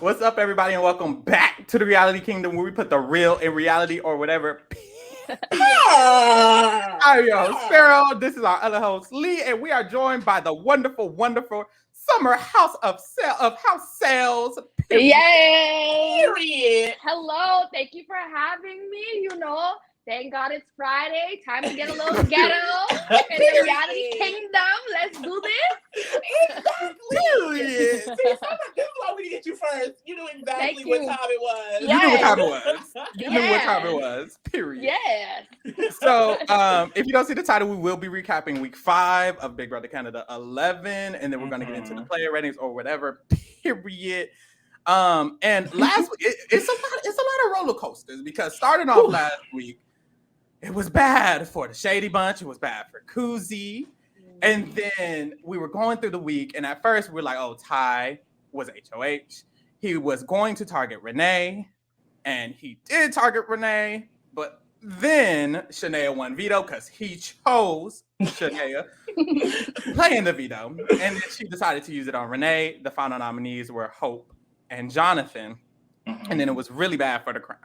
What's up, everybody, and welcome back to the Reality Kingdom, where we put the real in reality or whatever. I'm your host, Sparrow. This is our other host, Lee, and we are joined by the wonderful, wonderful Summer House of House Sales. Yay! Period. Hello, thank you for having me. Thank God it's Friday. Time to get a little ghetto in the reality kingdom. Let's do this. Exactly. See, so this is why we get you first. You knew exactly what time it was. You knew what time it was. You knew what Yes. time it was. Period. Yes. So, if you don't see the title, we will be recapping week 5 of Big Brother Canada 11, and then we're going to get into the player ratings or whatever. Period. And last week, it's a lot of roller coasters because starting off last week, it was bad for the Shady Bunch. It was bad for Kuzie. And then we were going through the week, and at first we were like, oh, Ty was HOH. He was going to target Renee, and he did target Renee, but then Shanaya won veto because he chose Shanaya playing the veto. And then she decided to use it on Renee. The final nominees were Hope and Jonathan. And then it was really bad for the crown.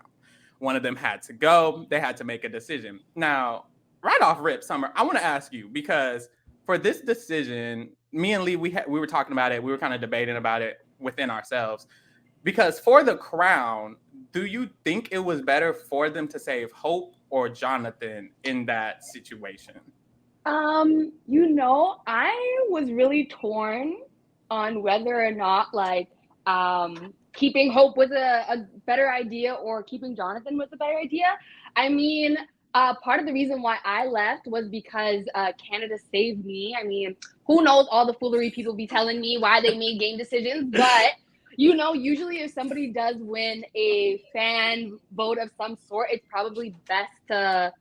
One of them had to go. They had to make a decision. Now, right off rip, Summer, I want to ask you, because for this decision, me and Lee, we were talking about it. We were kind of debating about it within ourselves. Because for the crown, do you think it was better for them to save Hope or Jonathan in that situation? I was really torn on whether or not keeping Hope was a better idea or keeping Jonathan was a better idea. I mean, part of the reason why I left was because Canada saved me. I mean, who knows all the foolery people be telling me why they made game decisions, but usually if somebody does win a fan vote of some sort, it's probably best to,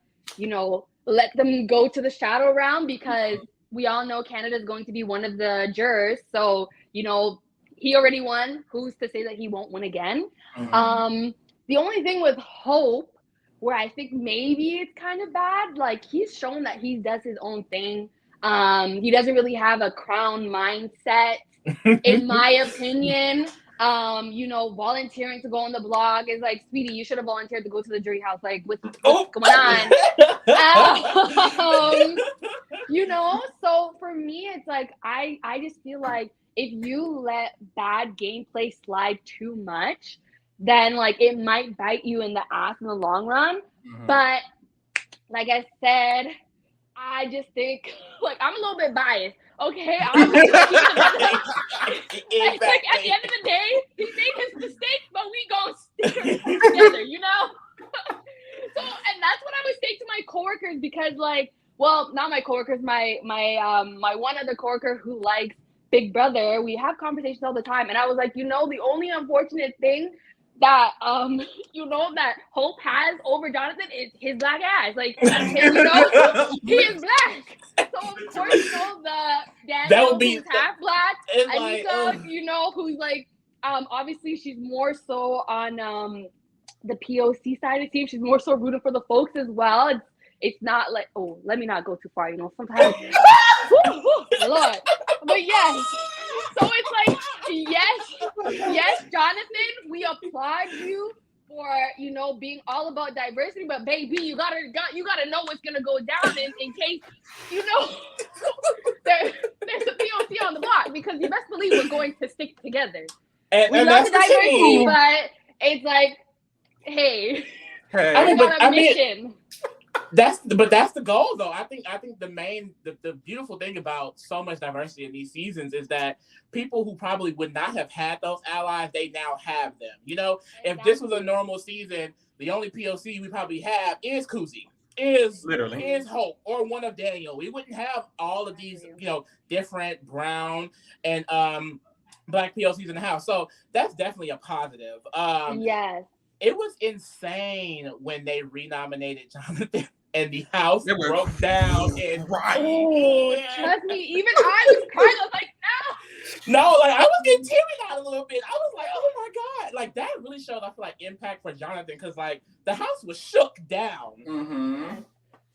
let them go to the shadow round, because we all know Canada is going to be one of the jurors. So, he already won. Who's to say that he won't win again? The only thing with Hope, where I think maybe it's kind of bad, like, he's shown that he does his own thing. He doesn't really have a crown mindset, in my opinion. Volunteering to go on the blog is like, sweetie, you should have volunteered to go to the jury house. Like, what's going on? So for me, it's like, I just feel like if you let bad gameplay slide too much, then like it might bite you in the ass in the long run. But like I said, I just think, like, I'm a little bit biased. Okay, like, at the end of the day, he made his mistakes, but we gonna stick together, So, and that's what I would say to my coworkers, because, like, well, not my coworkers, my one other coworker who likes Big Brother, we have conversations all the time, and I was like, the only unfortunate thing that that Hope has over Jonathan is his black ass. Like, he is black. So of course, the Daniel who's half black, Anika, who's like, obviously she's more so on the POC side of the team. She's more so rooting for the folks as well. It's not like, oh, let me not go too far. Sometimes, Lord, but yes. So it's like, yes, Jonathan, we applaud you for being all about diversity, but baby, you gotta know what's gonna go down in case there's a POC on the block, because you best believe we're going to stick together. We love the diversity, but it's like, hey. I mean, that's the goal, though. I think the beautiful thing about so much diversity in these seasons is that people who probably would not have had those allies, they now have them. Exactly. If this was a normal season, the only POC we probably have is Kuzie, is Hope, or one of Daniel. We wouldn't have all of these, different brown and black POCs in the house. So that's definitely a positive. Yes. It was insane when they renominated Jonathan and the house broke down. And trust me, even I was crying. I was like, no, like, I was getting teary-eyed a little bit. I was like, oh my God. Like, that really showed, I feel like, impact for Jonathan, because, like, the house was shook down.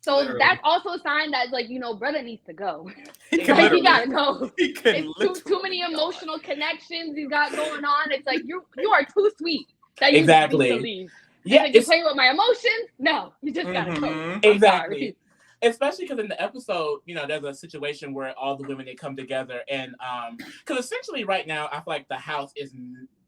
So Literally. that's also a sign that, like, brother needs to go. He can Like, he literally. gotta go. He can It's too literally many go. emotional connections he's got going on. It's like you are too sweet that you Exactly. need to leave. Yeah, like, you're playing with my emotions. No, you just gotta go. I'm exactly. sorry. Especially because in the episode, there's a situation where all the women, they come together, and because essentially right now I feel like the house is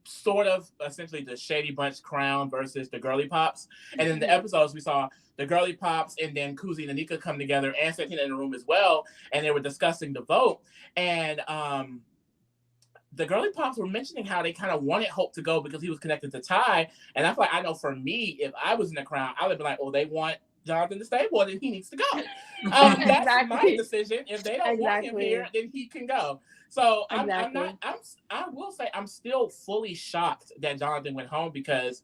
sort of essentially the Shady Bunch crown versus the Girly Pops. And in the episodes we saw the Girly Pops and then Kuzie and Anika come together, and Santina in the room as well, and they were discussing the vote. And the Girly Pops were mentioning how they kind of wanted Hope to go because he was connected to Ty. And I feel like, I know for me, if I was in the crown, I would be like, oh, they want Jonathan to stay, well, then he needs to go. That's my decision. If they don't want him here, then he can go. So I will say I'm still fully shocked that Jonathan went home, because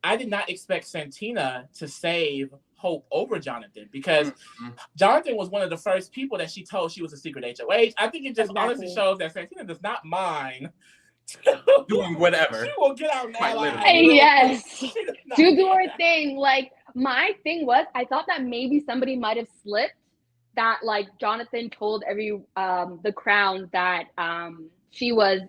I did not expect Santina to save Hope over Jonathan, because Jonathan was one of the first people that she told she was a secret HOH. I think it just honestly shows that Santina does not mind doing whatever. She will get out and yes. Do her thing. Like, my thing was, I thought that maybe somebody might have slipped that, like, Jonathan told the crown that she was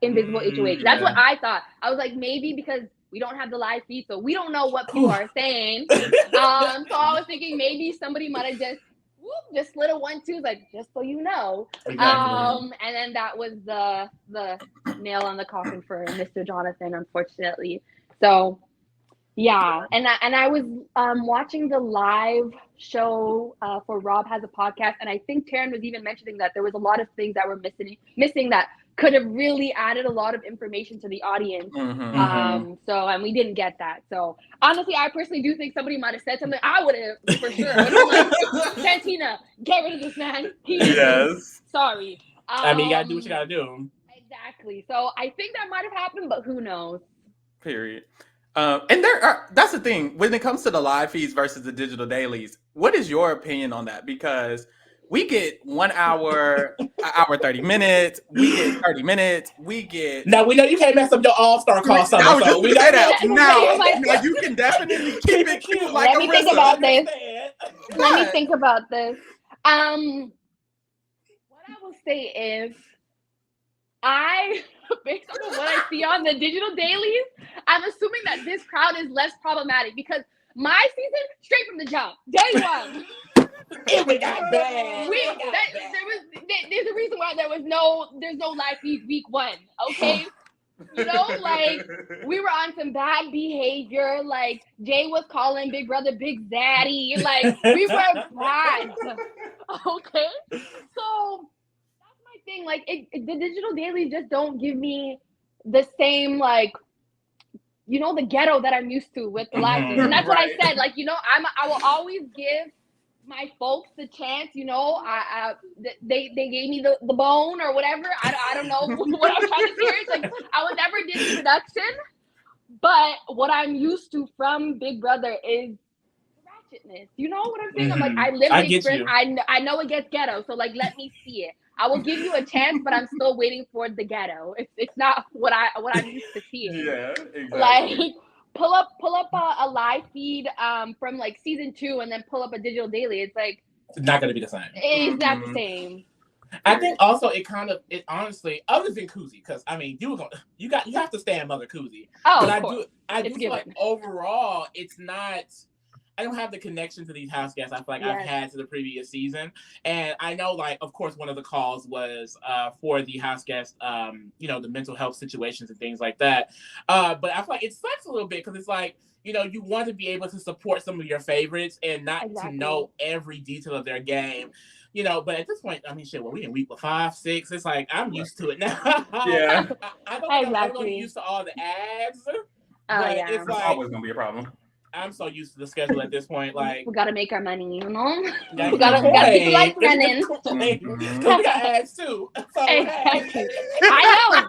invisible HOH. That's what I thought. I was like, maybe because we don't have the live feed, so we don't know what people are saying. So I was thinking maybe somebody might have just slid a 1-2, like, just so you know. And then that was the nail on the coffin for Mr. Jonathan, unfortunately. So yeah, and I was watching the live show for Rob Has a Podcast, and I think Taryn was even mentioning that there was a lot of things that were missing that could have really added a lot of information to the audience. So, and we didn't get that. So honestly, I personally do think somebody might have said something. I would have, for sure. I would have been like, Santina, get rid of this man. Yes. Sorry. I mean, you gotta do what you gotta do. Exactly. So I think that might have happened, but who knows? Period. And that's the thing when it comes to the live feeds versus the digital dailies. What is your opinion on that? Because we get 1 hour, an hour 30 minutes. We get 30 minutes. We get. Now we know you can't mess up your all-star call summer. I was just gonna say that. Now you can definitely keep it cute. Like, let me think about this. Let me think about this. What I will say is, based on what I see on the digital dailies, I'm assuming that this crowd is less problematic, because my season, straight from the jump, day one. It got bad. There's a reason why there's no live feeds week 1. Okay. Like, we were on some bad behavior. Like, Jay was calling Big Brother Big Daddy. Like, we were bad. Okay. So that's my thing. Like, the digital dailies just don't give me the same, like, the ghetto that I'm used to with the live feeds. And that's what I said. Like, I will always give my folks the chance. They gave me the bone or whatever. I don't know what I'm trying to say. It's like, I was never did production, but what I'm used to from Big Brother is ratchetness. You know what I'm saying? I'm like, I live the experience. I know it gets ghetto, so, like, let me see it. I will give you a chance, but I'm still waiting for the ghetto. It's not what I'm used to seeing. Yeah, exactly. Like, pull up a live feed from, like, season 2, and then pull up a digital daily. It's like, it's not gonna be the same. It's not the same. I think also it honestly, other than Kuzie, because I mean you have to stand Mother Kuzie. Oh, but I do feel like overall it's not. I don't have the connection to these house guests I feel like I've had to the previous season. And I know, like, of course, one of the calls was for the house guests, the mental health situations and things like that. But I feel like it sucks a little bit, because it's like, you want to be able to support some of your favorites and not to know every detail of their game. But at this point, I mean, shit, we in week 5, 6. It's like, I'm used to it now. Yeah. I don't think I'm going to get used to all the ads. But it's like, always going to be a problem. I'm so used to the schedule at this point. Like, we gotta make our money, We gotta keep the lights running. We got ads too. So, exactly. I know.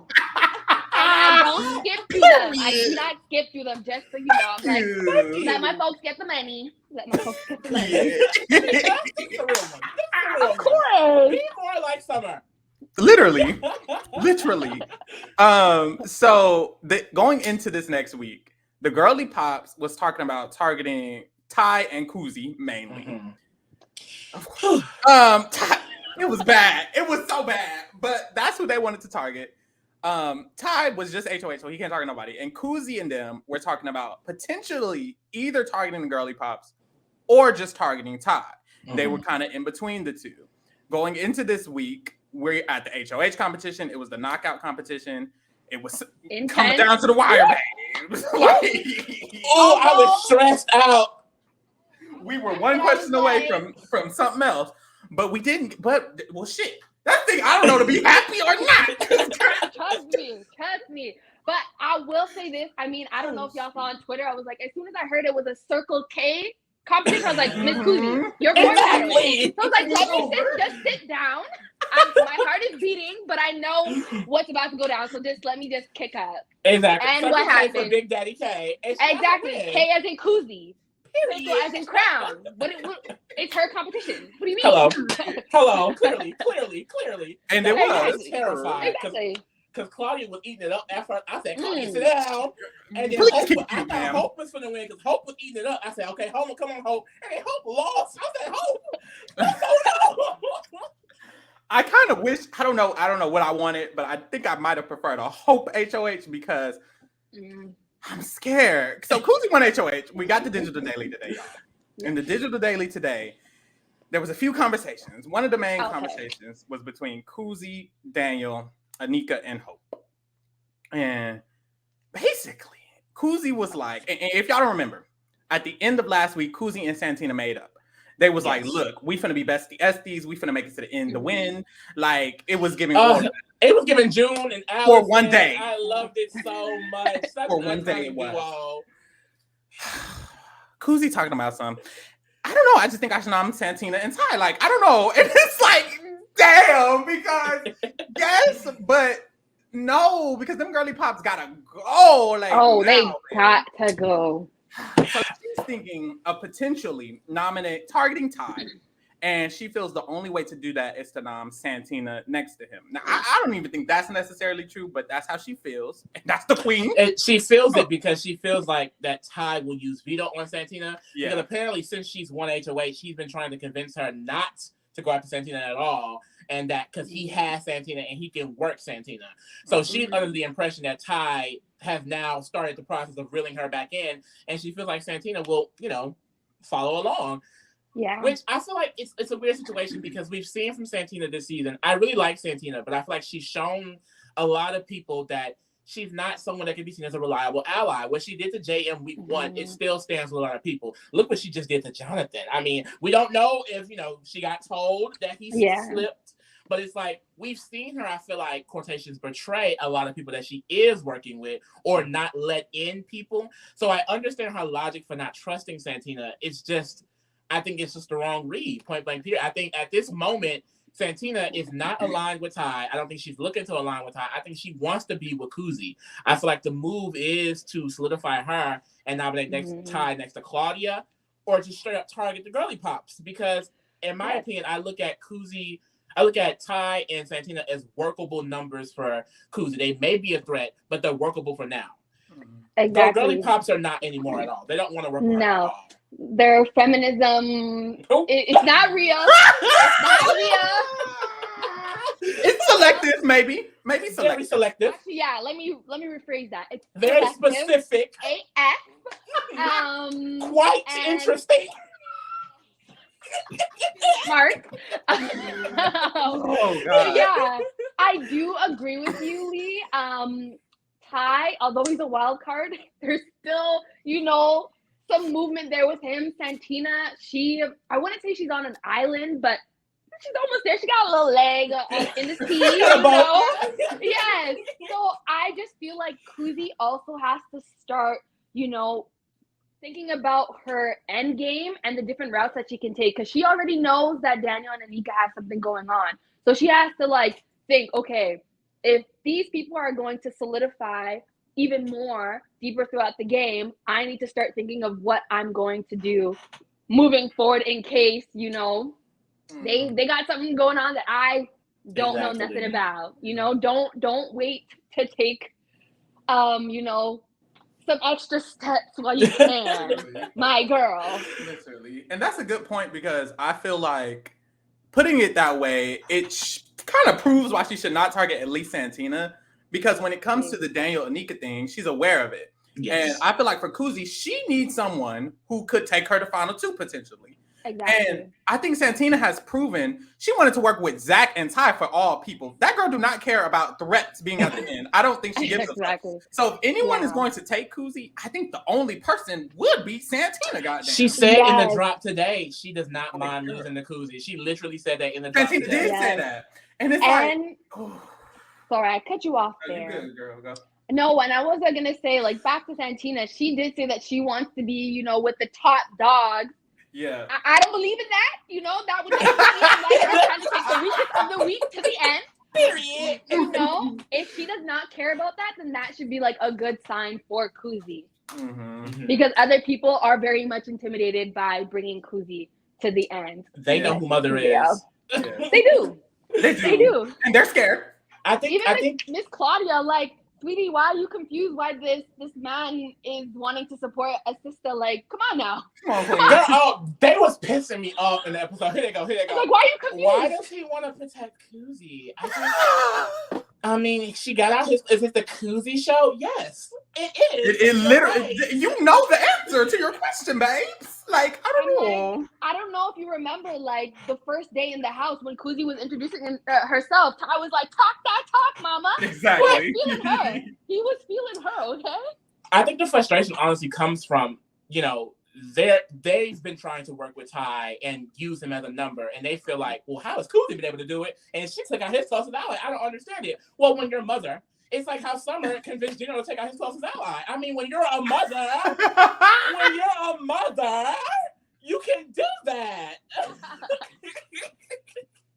I don't skip through them. I do not skip through them, just so you know. I'm like, let my folks get the money. That's the real one. Of course. Be more like Summer. Literally. So going into this next week, the Girly Pops was talking about targeting Ty and Kuzie mainly. Mm-hmm. Of course. It was bad. It was so bad. But that's who they wanted to target. Ty was just HOH, so he can't target nobody. And Kuzie and them were talking about potentially either targeting the girly pops or just targeting Ty. Mm-hmm. They were kind of in between the two. Going into this week, we're at the HOH competition. It was the knockout competition. It was coming down to the wire, babe. I was stressed out. We were one question away from something else, but we didn't. But well, shit. That thing, I don't know to be happy or not. Trust me. But I will say this. I mean, I don't know if y'all saw on Twitter. I was like, as soon as I heard it was a Circle K competition, I was like, Miss Kuzie, you're going exactly. So I was like, let me just sit down. My heart is beating, but I know what's about to go down. So let me kick up. Exactly. And Circle what happened? For Big Daddy K. Exactly. K as in Kuzie. Circle as in crown. But it's her competition. What do you mean? Hello. Clearly. And it was. I was terrified. Exactly. Because Claudia was eating it up after I said, Claudia, sit down. And then I thought Hope was going to win because Hope was eating it up. I said, okay, Hope, come on, Hope. And Hope lost. I said, Hope. I kind of wish, I don't know what I wanted, but I think I might have preferred a Hope HOH because I'm scared. So Kuzie won HOH. We got the Digital Daily today, y'all. In the Digital Daily today, there was a few conversations. One of the main conversations was between Kuzie, Daniel, Anika, and Hope. And basically, Kuzie was like, and if y'all don't remember, at the end of last week, Kuzie and Santina made up. They was like, look, we finna be bestie esties. We finna make it to the end to win. Like, it was giving it was giving June and Alice. For one day. I loved it so much. For one day it was. Kuzie talking about some. I don't know. I just think I should nom Santina and Ty. Like, I don't know. And it's like, damn, because yes, but no, because them girly pops gotta go. Like, they got to go. So she's thinking of potentially targeting Ty, and she feels the only way to do that is to nom Santina next to him. Now, I don't even think that's necessarily true, but that's how she feels, and that's the queen. And she feels it because she feels like that Ty will use veto on Santina. Yeah. Because apparently, since she's won HOH, he's been trying to convince her not to go after Santina at all, and that because he has Santina and he can work Santina. So she's under the impression that Ty has now started the process of reeling her back in, and she feels like Santina will, follow along. Yeah. Which I feel like it's a weird situation because we've seen from Santina this season. I really like Santina, but I feel like she's shown a lot of people that she's not someone that can be seen as a reliable ally. What she did to Jay in week 1, it still stands with a lot of people. Look what she just did to Jonathan. I mean, we don't know if, she got told that he slipped, but it's like, we've seen her, I feel like, quotations, betray a lot of people that she is working with or not let in people. So I understand her logic for not trusting Santina. It's just, I think it's just the wrong read, point blank period. I think at this moment, Santina is not aligned with Ty. I don't think she's looking to align with Ty. I think she wants to be with Kuzie. I feel like the move is to solidify her and nominate Ty next to Claudia, or just straight up target the girly pops. Because in my opinion, I look at Ty and Santina as workable numbers for Kuzie. They may be a threat, but they're workable for now. Exactly. Girly pops are not anymore at all. They don't want to work with her at all. Their feminism, it's not real. It's not real. It's selective, maybe selective. Very selective. Actually, yeah, let me rephrase that. It's very specific. AF. Quite interesting. Smart. Oh God. Yeah, I do agree with you, Lee. Ty, although he's a wild card, there's still, some movement there with him. Santina, I wouldn't say she's on an island, but she's almost there. She got a little leg in the sea, Yes. So I just feel like Kuzie also has to start, thinking about her end game and the different routes that she can take, because she already knows that Daniel and Anika have something going on. So she has to think, okay, if these people are going to solidify even more deeper throughout the game, I need to start thinking of what I'm going to do moving forward in case, they got something going on that I don't know nothing about. Don't wait to take some extra steps while you can, my girl. Literally. And that's a good point because I feel like putting it that way, it kind of proves why she should not target at least Santina. Because when it comes to the Daniel Anika thing, she's aware of it. Yes. And I feel like for Kuzie, she needs someone who could take her to final two potentially. Exactly. And I think Santina has proven she wanted to work with Zach and Ty for all people. That girl do not care about threats being at the end. I don't think she gives exactly. So if anyone is going to take Kuzie, I think the only person would be Santina. Goddamn. She said in the drop today she does not mind losing to Kuzie. She literally said that in the drop Santina today. did say that, and it's sorry, I cut you off there. You good, girl. Go. No, and I was gonna say, like, back to Santina, she did say that she wants to be, with the top dogs. Yeah. I don't believe in that. That would make me like her trying to take the weakest of the weak to the end. Period. If she does not care about that, then that should be like a good sign for Kuzie. Mm-hmm. Because other people are very much intimidated by bringing Kuzie to the end. They know who Mother is. Yeah. They do. They do. And they're scared. I think Miss Claudia, like, sweetie, why are you confused why this man is wanting to support a sister? Like, come on now. Come on. They was pissing me off in the episode. Here they go. Like, why are you confused? Why does he want to protect Kuzie? I mean, she got out is it the Kuzie show? Yes, it is. It literally, you know the answer to your question, babes. Like, I don't know. Like, I don't know if you remember, like, the first day in the house when Kuzie was introducing herself. Ty was like, talk that talk, mama. Exactly. He was feeling her. He was feeling her, okay? I think the frustration honestly comes from, they've been trying to work with Ty and use him as a number, and they feel like, well, how has Kuzie been able to do it? And she took out his closest ally. I don't understand it. Well, when you're a mother, it's like how Summer convinced Gino to take out his closest ally. I mean, when you're a mother, you can do that.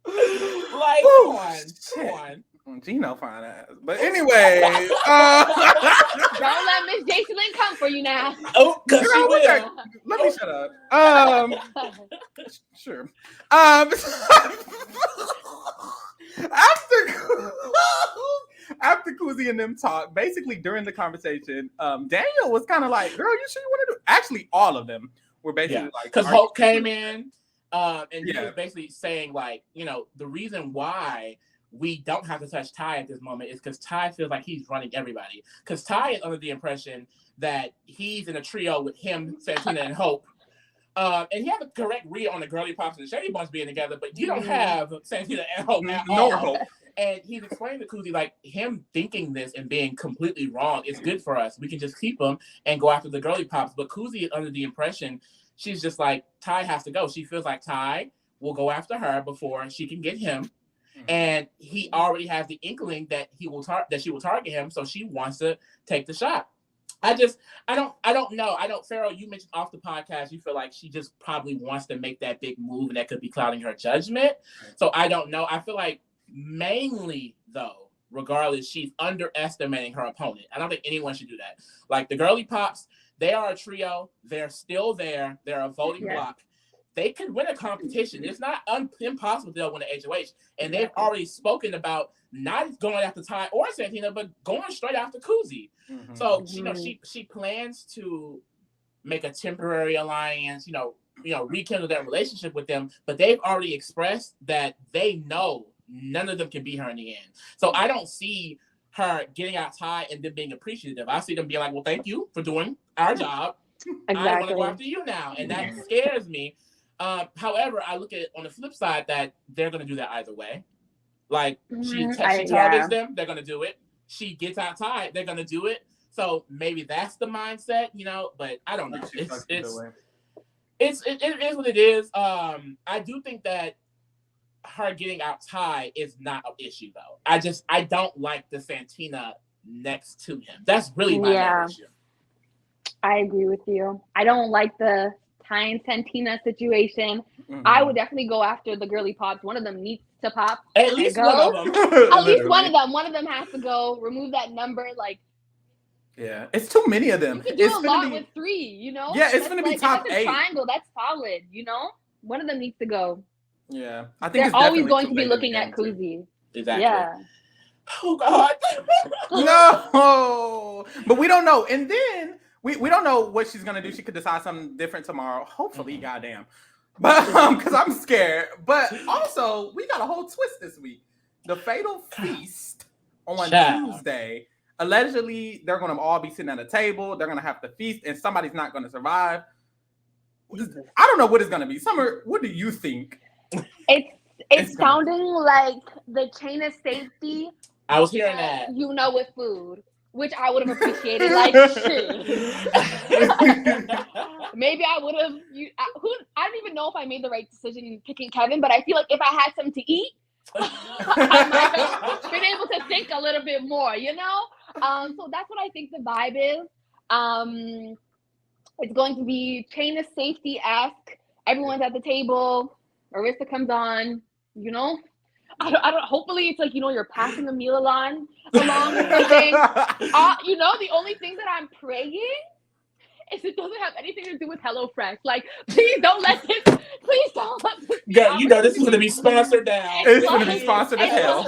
Like, come on. Gino fine ass. But anyway. Don't let Miss Jason come for you now. Oh, because she will. Let me shut up. Sure. After Kuzie and them talk, basically during the conversation, Daniel was kind of like, girl, you sure you want to do? Actually, all of them were basically like, because Hope came in and he was basically saying, like, the reason why we don't have to touch Ty at this moment is because Ty feels like he's running everybody. Because Ty is under the impression that he's in a trio with him, Santina, and Hope. And he has a correct read on the Girly Pops and the Shady Bunch being together, but you don't have Santina and Hope at all. Hope. And he's explaining to Kuzie, like, him thinking this and being completely wrong is good for us. We can just keep him and go after the Girly Pops. But Kuzie is under the impression, she's just like, Ty has to go. She feels like Ty will go after her before she can get him. And he already has the inkling that she will target him, so she wants to take the shot. I don't know. Pharaoh, you mentioned off the podcast, you feel like she just probably wants to make that big move and that could be clouding her judgment. So I don't know. I feel like mainly, though, regardless, she's underestimating her opponent. I don't think anyone should do that. Like, the Girly Pops, they are a trio. They're still there. They're a voting block. They could win a competition. It's not impossible they'll win an HOH. And they've already spoken about not going after Ty or Santina, but going straight after Kuzie. Mm-hmm. So, she plans to make a temporary alliance, rekindle that relationship with them. But they've already expressed that they know none of them can beat her in the end. So I don't see her getting out Ty and then being appreciative. I see them being like, well, thank you for doing our job. Exactly. I want to go after you now. And that scares me. However, I look at it on the flip side that they're going to do that either way. Like, she targets them, they're going to do it. She gets out Ty, they're going to do it. So maybe that's the mindset, but I don't know. It is what it is. I do think that her getting out Ty is not an issue, though. I don't like the Santina next to him. That's really my issue. I agree with you. I don't like the Ty and Santina situation. Mm-hmm. I would definitely go after the Girly Pops. One of them needs to pop. At least one of them. At least one of them. One of them has to go. Remove that number. Like, yeah, it's too many of them. You can do a lot with 3. Yeah, it's going to be top 8. Triangle. That's solid. One of them needs to go. Yeah, I think they're always going to be looking at Kuzie. Exactly. Yeah. Oh God. No, but we don't know. And then we don't know what she's gonna do. She could decide something different tomorrow. Hopefully, goddamn. But because I'm scared. But also, we got a whole twist this week. The fatal feast on Child. Tuesday. Allegedly, they're gonna all be sitting at a table. They're gonna have to feast, and somebody's not gonna survive. I don't know what it's gonna be. Summer, what do you think? It's sounding like the chain of safety. I was hearing that. With food, which I would have appreciated. Like shit. Maybe I would have. I don't even know if I made the right decision in picking Kevin, but I feel like if I had something to eat, I might have been able to think a little bit more. So that's what I think the vibe is. It's going to be chain of safety-esque. Everyone's at the table. Arista comes on. I don't. Hopefully, it's like you're passing a meal along or something. The only thing that I'm praying is it doesn't have anything to do with HelloFresh. Like, please don't let this. Girl, this is going to be sponsored now. It's going to be sponsored as hell.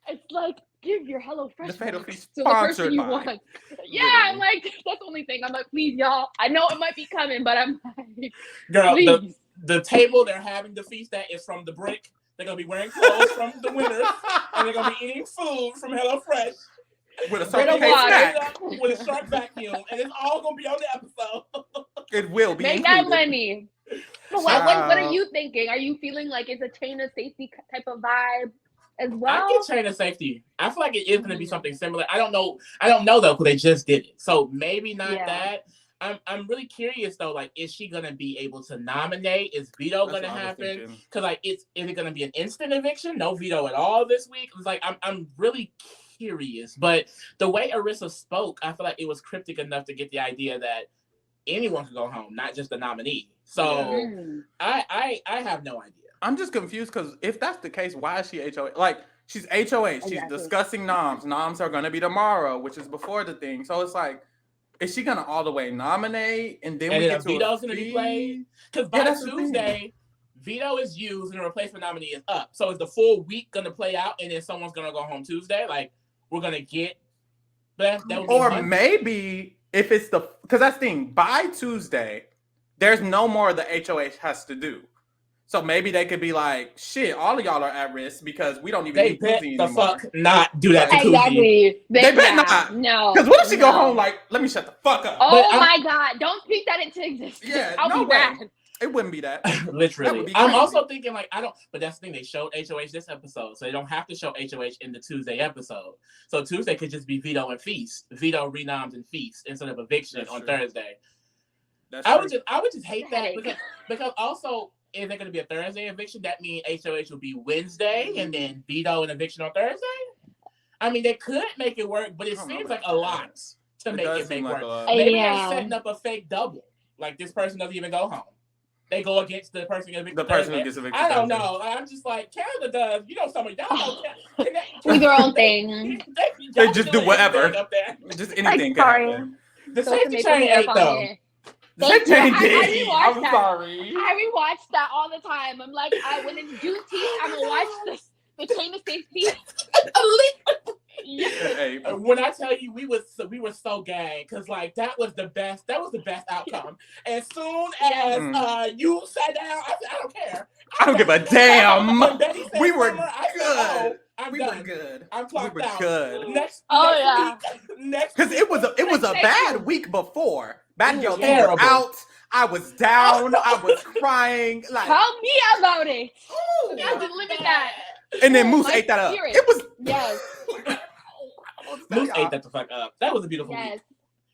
It's like, give your HelloFresh the fatal feast to the person you by. want. Yeah, literally. I'm like, that's the only thing. I'm like, please, y'all. I know it might be coming, but I'm like, girl, please. The table they're having the feast at is from the brick. They're going to be wearing clothes from the winners, and they're going to be eating food from HelloFresh. With a snack. With a sharp vacuum, and it's all going to be on the episode. It will be. Make that money. So what are you thinking? Are you feeling like it's a chain of safety type of vibe as well? I get chain of safety. I feel like it is going to be something similar. I don't know though, because they just did it. So maybe not that. I'm really curious though. Like, is she gonna be able to nominate? Is veto gonna happen? Because like, is it gonna be an instant eviction? No veto at all this week. It's like I'm really curious. But the way Arissa spoke, I feel like it was cryptic enough to get the idea that anyone could go home, not just the nominee. So I have no idea. I'm just confused because if that's the case, why is she HOH? Like, she's HOH. She's discussing noms. Noms are gonna be tomorrow, which is before the thing. So it's like, is she gonna all the way nominate and then we get to veto's gonna be played? Because by Tuesday, veto is used and the replacement nominee is up. So is the full week gonna play out and then someone's gonna go home Tuesday? Like, we're gonna get that would be or maybe if it's because that's the thing, by Tuesday, there's no more the HOH has to do. So maybe they could be like, shit, all of y'all are at risk because we don't even need Kuzie anymore. The fuck not do that to Kuzie. Exactly. They better not. No. Because what if she go home like, let me shut the fuck up? Oh my God. Don't speak that into existence. Yeah, I'll be mad. It wouldn't be that. Literally. That I'm also thinking like, but that's the thing. They showed HOH this episode. So they don't have to show HOH in the Tuesday episode. So Tuesday could just be veto and feast. Veto, renoms, and feast instead of eviction on Thursday. I would just hate that because also, is there going to be a Thursday eviction? That means HOH will be Wednesday and then veto and eviction on Thursday? I mean, they could make it work, but it seems like a lot to make it work. Maybe they're setting up a fake double. Like, this person doesn't even go home. They go against the person who gets evicted. I don't know. I'm just like, Canada does. Some of y'all know. Do their own thing. They just do whatever. Just anything can happen. The safety chain ate, though. I'm sorry. I rewatch that all the time. I'm like, when it's Juneteenth, I'm gonna watch the chain of safety. When I tell you, we were so gang because like that was the best outcome. As soon as you sat down, I said, I don't care. I don't give a damn. We were good. We were good. I'm clocked out. Good. Next because it was a bad week before. Bad girl was out. I was down. I was crying. Like, tell me about it. I was living that. And then Moose ate that up. It was Moose ate that the fuck up. That was a beautiful week.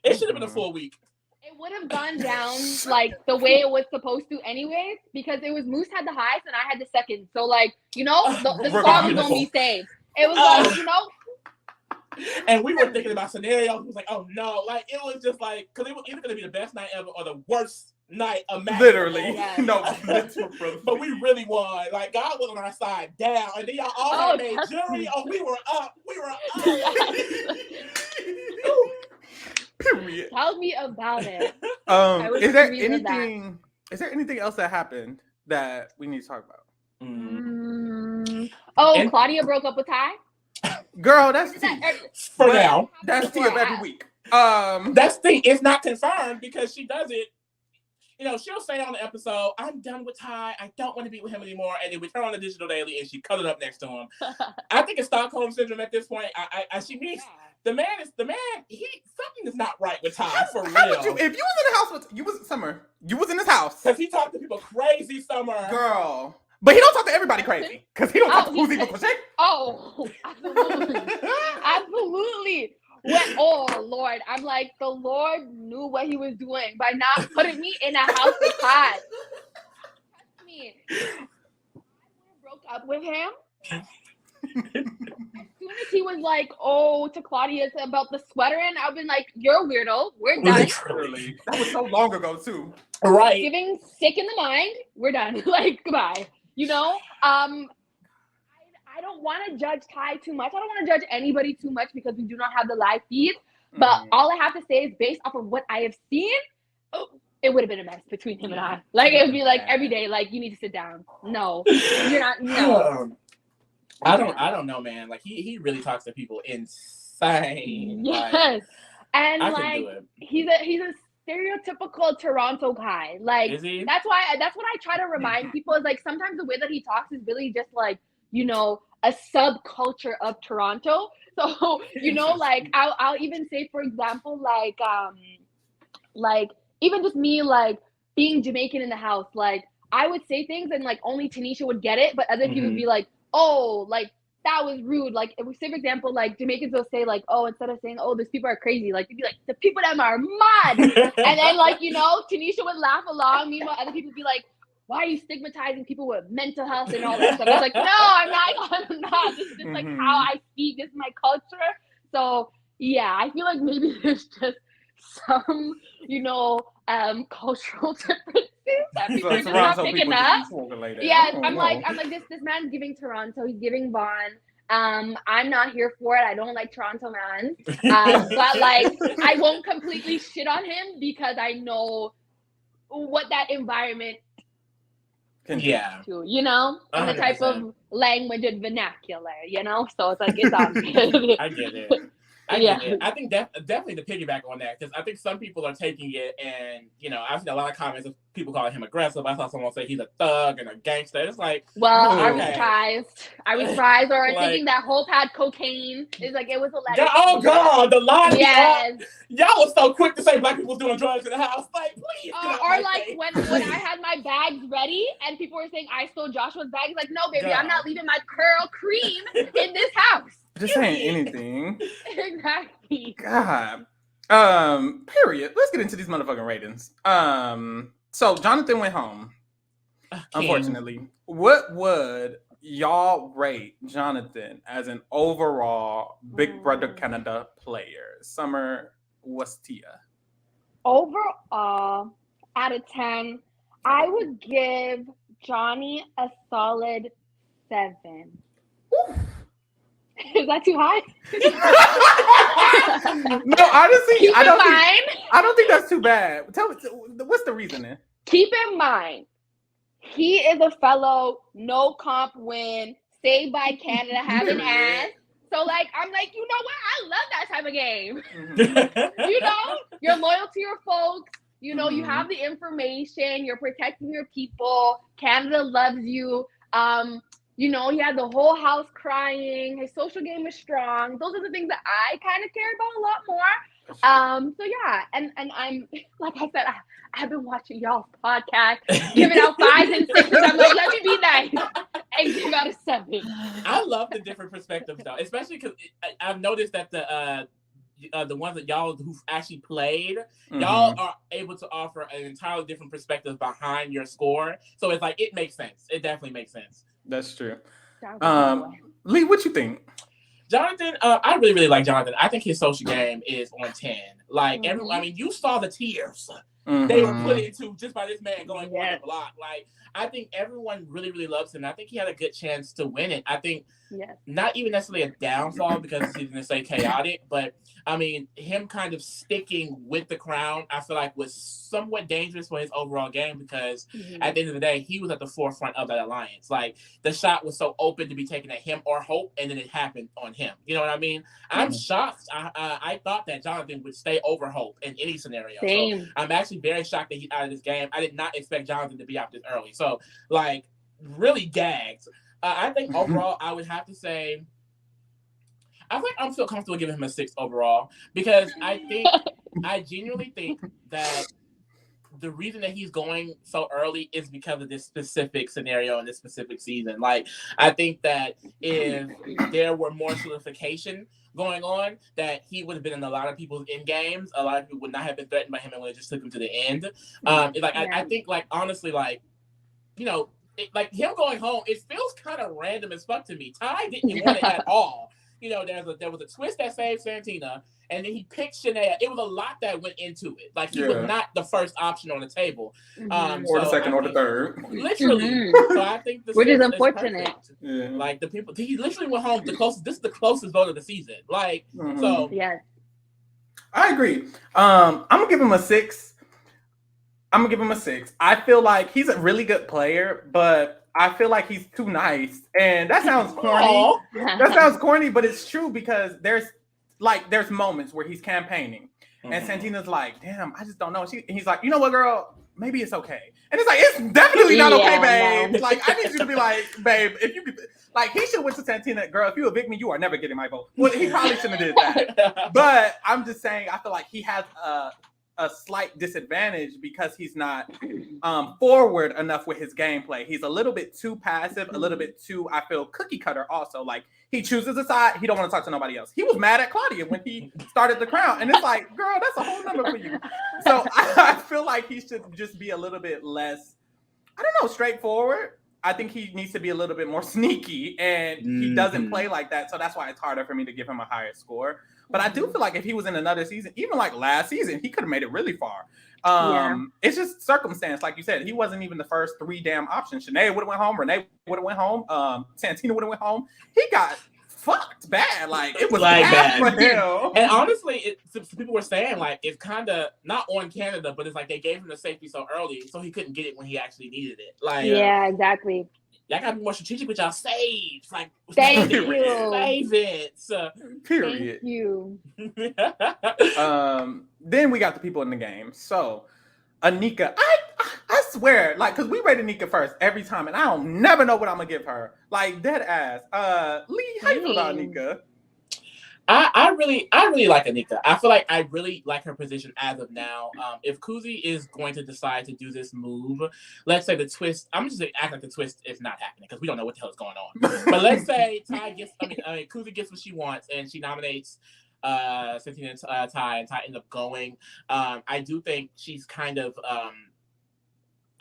It should have been a full week. It would have gone down like the way it was supposed to anyways, because it was Moose had the highs and I had the second. So like, the song was gonna be saved. It was like, And we were thinking about scenarios. It was like, oh no, like it was just like, because it was either gonna be the best night ever or the worst night imaginable. Literally, no. But we really won. Like God was on our side, down, and then y'all all had made jury. Oh, we were up. Period. Tell me about it. Is there anything else that happened that we need to talk about? Claudia broke up with Ty. Girl, that's tea. For now. That's tea of every week. That's the thing. It's not confirmed because she does it. She'll say on the episode, "I'm done with Ty. I don't want to be with him anymore." And then we turn on the digital daily, and she cut it up next to him. I think it's Stockholm syndrome at this point. She needs the man. Something is not right with Ty for real. How would you, if you was in the house with you was Summer, you was in his house because he talked to people crazy, Summer, girl. But he don't talk to everybody crazy because he don't talk to Kuzie and Kuzie. Oh, absolutely, absolutely. Oh Lord, I'm like, the Lord knew what he was doing by not putting me in a house with Ty. Trust me, I broke up with him. As soon as he was like, "Oh," to Claudia about the sweater, and I've been like, "You're a weirdo. We're done." Literally, that was so long ago too. Right? Giving sick in the mind. We're done. Like, goodbye. I don't want to judge Ty too much. I don't want to judge anybody too much because we do not have the live feeds. But all I have to say is based off of what I have seen, it would have been a mess between him and I. Like, it would be like every day, like, you need to sit down. No, you're not. No. I don't know, man. Like, he really talks to people insane. Yes, like, and like he's a stereotypical Toronto guy. Like, is he? That's what I try to remind people is like sometimes the way that he talks is really just like, a subculture of Toronto. So, like I'll even say, for example, like even just me, like being Jamaican in the house, like I would say things and like only Tanisha would get it, but other people would be like, "Oh, like that was rude." Like, if we say, for example, like Jamaicans will say like, "Oh," instead of saying, "Oh, these people are crazy," like they'd be like, "The people that are mad," and then like Tanisha would laugh along. Meanwhile, other people would be like, "Why are you stigmatizing people with mental health and all that stuff?" It's like, no, I'm not. This is just like how I speak. This is my culture. So yeah, I feel like maybe there's just some, cultural differences that people are just not picking up. Yeah, I'm like, this man's giving Toronto. He's giving Vaughan. I'm not here for it. I don't like Toronto man. But like, I won't completely shit on him because I know what that environment. Yeah. To, and the type of language and vernacular, so it's like, it's obvious. I get it. I think definitely to piggyback on that, because I think some people are taking it and, I've seen a lot of comments of people calling him aggressive. I saw someone say he's a thug and a gangster. It's like, well, I was surprised, or like, thinking that Hope had cocaine. It's like, it was hilarious. Oh God, the line. Yes. Y'all was so quick to say black people doing drugs in the house. Like, please. Or like when I had my bags ready and people were saying I stole Joshua's bags. Like, no, baby, I'm not leaving my curl cream in this house. Just saying anything. Exactly. God. Period. Let's get into these motherfucking ratings. So Jonathan went home. Unfortunately. What would y'all rate Jonathan as an overall Big Brother Canada player? Summer, what's Tia? Overall, out of 10, I would give Johnny a solid 7. Oof. Is that too high? No, honestly, I don't think that's too bad. Tell me, what's the reasoning? Keep in mind, he is a fellow no comp win, saved by Canada, having ass. So like, I'm like, you know what? I love that type of game. You're loyal to your folks. You have the information. You're protecting your people. Canada loves you. He had the whole house crying. His social game was strong. Those are the things that I kind of care about a lot more. So yeah, and I'm, like I said, I've been watching y'all's podcast, giving out 5s and 6s. I'm like, let me be nice and give out a 7. I love the different perspectives though, especially because I've noticed that the ones that y'all who've actually played, y'all are able to offer an entirely different perspective behind your score. So it's like, it makes sense. It definitely makes sense. That's true. Lee, what you think? Jonathan, I really, really like Jonathan. I think his social game is on 10. Like, you saw the tears they were put Mhm. into just by this man going on the block. Like, I think everyone really, really loves him. I think he had a good chance to win it. I think not even necessarily a downfall because he's going to say chaotic, but I mean, him kind of sticking with the crown, I feel like was somewhat dangerous for his overall game because at the end of the day, he was at the forefront of that alliance. Like, the shot was so open to be taken at him or Hope, and then it happened on him. You know what I mean? I'm shocked. I thought that Jonathan would stay over Hope in any scenario. Same. So I'm actually very shocked that he's out of this game. I did not expect Jonathan to be out this early. So, like, really gagged. I think overall, I would have to say, I think I'm still comfortable giving him a 6 overall because I genuinely think that the reason that he's going so early is because of this specific scenario in this specific season. Like, I think that if there were more solidification going on, that he would have been in a lot of people's end games. A lot of people would not have been threatened by him and would have just took him to the end. I think, like, honestly, like, you know, like him going home, it feels kind of random as fuck to me. Ty didn't want it at all. You know, there was a twist that saved Santina, and then he picked Shanaya. It was a lot that went into it. Like, he was not the first option on the table, or the second or the third, literally. So I think which is unfortunate. Like, the people, he literally went home the closest. This is the closest vote of the season. Like, so I agree. I'm gonna give him a 6. I feel like he's a really good player, but I feel like he's too nice. And that sounds corny. That sounds corny, but it's true because there's moments where he's campaigning. And Santina's like, damn, I just don't know. He's like, you know what, girl? Maybe it's okay. And it's like, it's definitely not okay, babe. No. Like, I need you to be like, babe, if you like, he should have went to Santina, girl, if you evict me, you are never getting my vote. Well, he probably shouldn't have did that. But I'm just saying, I feel like he has a slight disadvantage because he's not forward enough with his gameplay. He's a little bit too passive, a little bit too, I feel, cookie cutter also. Like, he chooses a side, he don't want to talk to nobody else. He was mad at Claudia when he started the crown. And it's like, girl, that's a whole number for you. So I feel like he should just be a little bit less, I don't know, straightforward. I think he needs to be a little bit more sneaky, and he doesn't play like that. So that's why it's harder for me to give him a higher score. But I do feel like if he was in another season, even like last season, he could have made it really far. It's just circumstance, like you said. He wasn't even the first 3 damn options. Shanaya would have went home. Renee would have went home. Santina would have went home. He got fucked bad. Like, it was like bad for him. And honestly, some people were saying, like, it's kind of not on Canada, but it's like they gave him the safety so early, so he couldn't get it when he actually needed it. Like, exactly. Y'all gotta be more strategic with y'all saves. Like, thank you. Save it. Period. Thank you. Then we got the people in the game. So, Anika, I swear, like, because we rate Anika first every time, and I don't never know what I'm gonna give her. Like, dead ass. Lee, how you feel about Anika? I really like Anika. I feel like I really like her position as of now. If Kuzie is going to decide to do this move, let's say the twist, I'm just act like the twist is not happening because we don't know what the hell is going on. But let's say Kuzie gets what she wants and she nominates Santina and Ty, and Ty ends up going. I do think she's kind of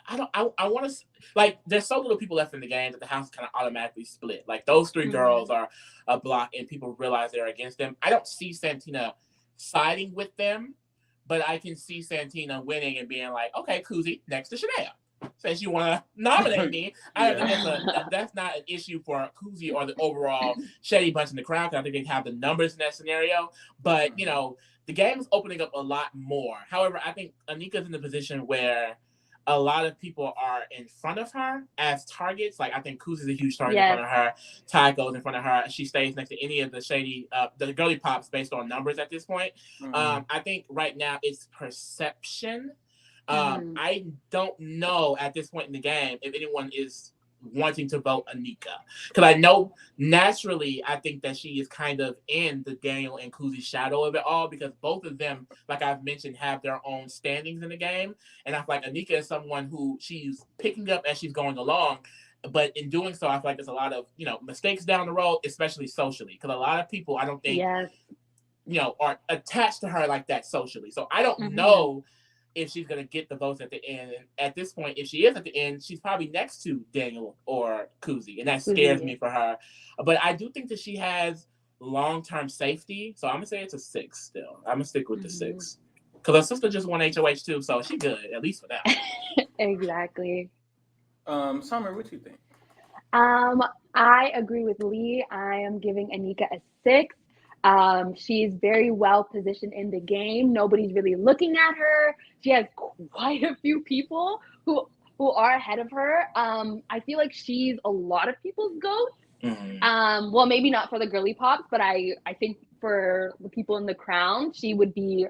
I want to, like, there's so little people left in the game that the house kind of automatically split. Like, those 3 girls are a block and people realize they're against them. I don't see Santina siding with them, but I can see Santina winning and being like, okay, Kuzie, next to Shanaya. Since you want to nominate me, I don't think that's not an issue for Kuzie or the overall Shady Bunch in the crowd, because I think they have the numbers in that scenario. But, you know, the game is opening up a lot more. However, I think Anika's in the position where a lot of people are in front of her as targets. Like, I think Kuzie's a huge target in front of her. Ty goes in front of her. She stays next to any of the shady, the girly pops based on numbers at this point. I think right now it's perception. I don't know at this point in the game if anyone is wanting to vote Anika, because I know naturally I think that she is kind of in the Daniel and Kuzie shadow of it all, because both of them, like I've mentioned, have their own standings in the game, and I feel like Anika is someone who she's picking up as she's going along, but in doing so I feel like there's a lot of, you know, mistakes down the road, especially socially, because a lot of people I don't think you know, are attached to her like that socially. So I don't know if she's going to get the votes at the end. And at this point, if she is at the end, she's probably next to Daniel or Kuzie. And that scares me for her. But I do think that she has long-term safety. So I'm going to say it's a 6 still. I'm going to stick with the 6. Because her sister just won HOH too, so she good, at least for that. Exactly. Summer, what you think? I agree with Lee. I am giving Anika a 6. She's very well positioned in the game. Nobody's really looking at her. She has quite a few people who are ahead of her. I feel like she's a lot of people's GOAT. Well, maybe not for the girly pops, but I think for the people in the crown, she would be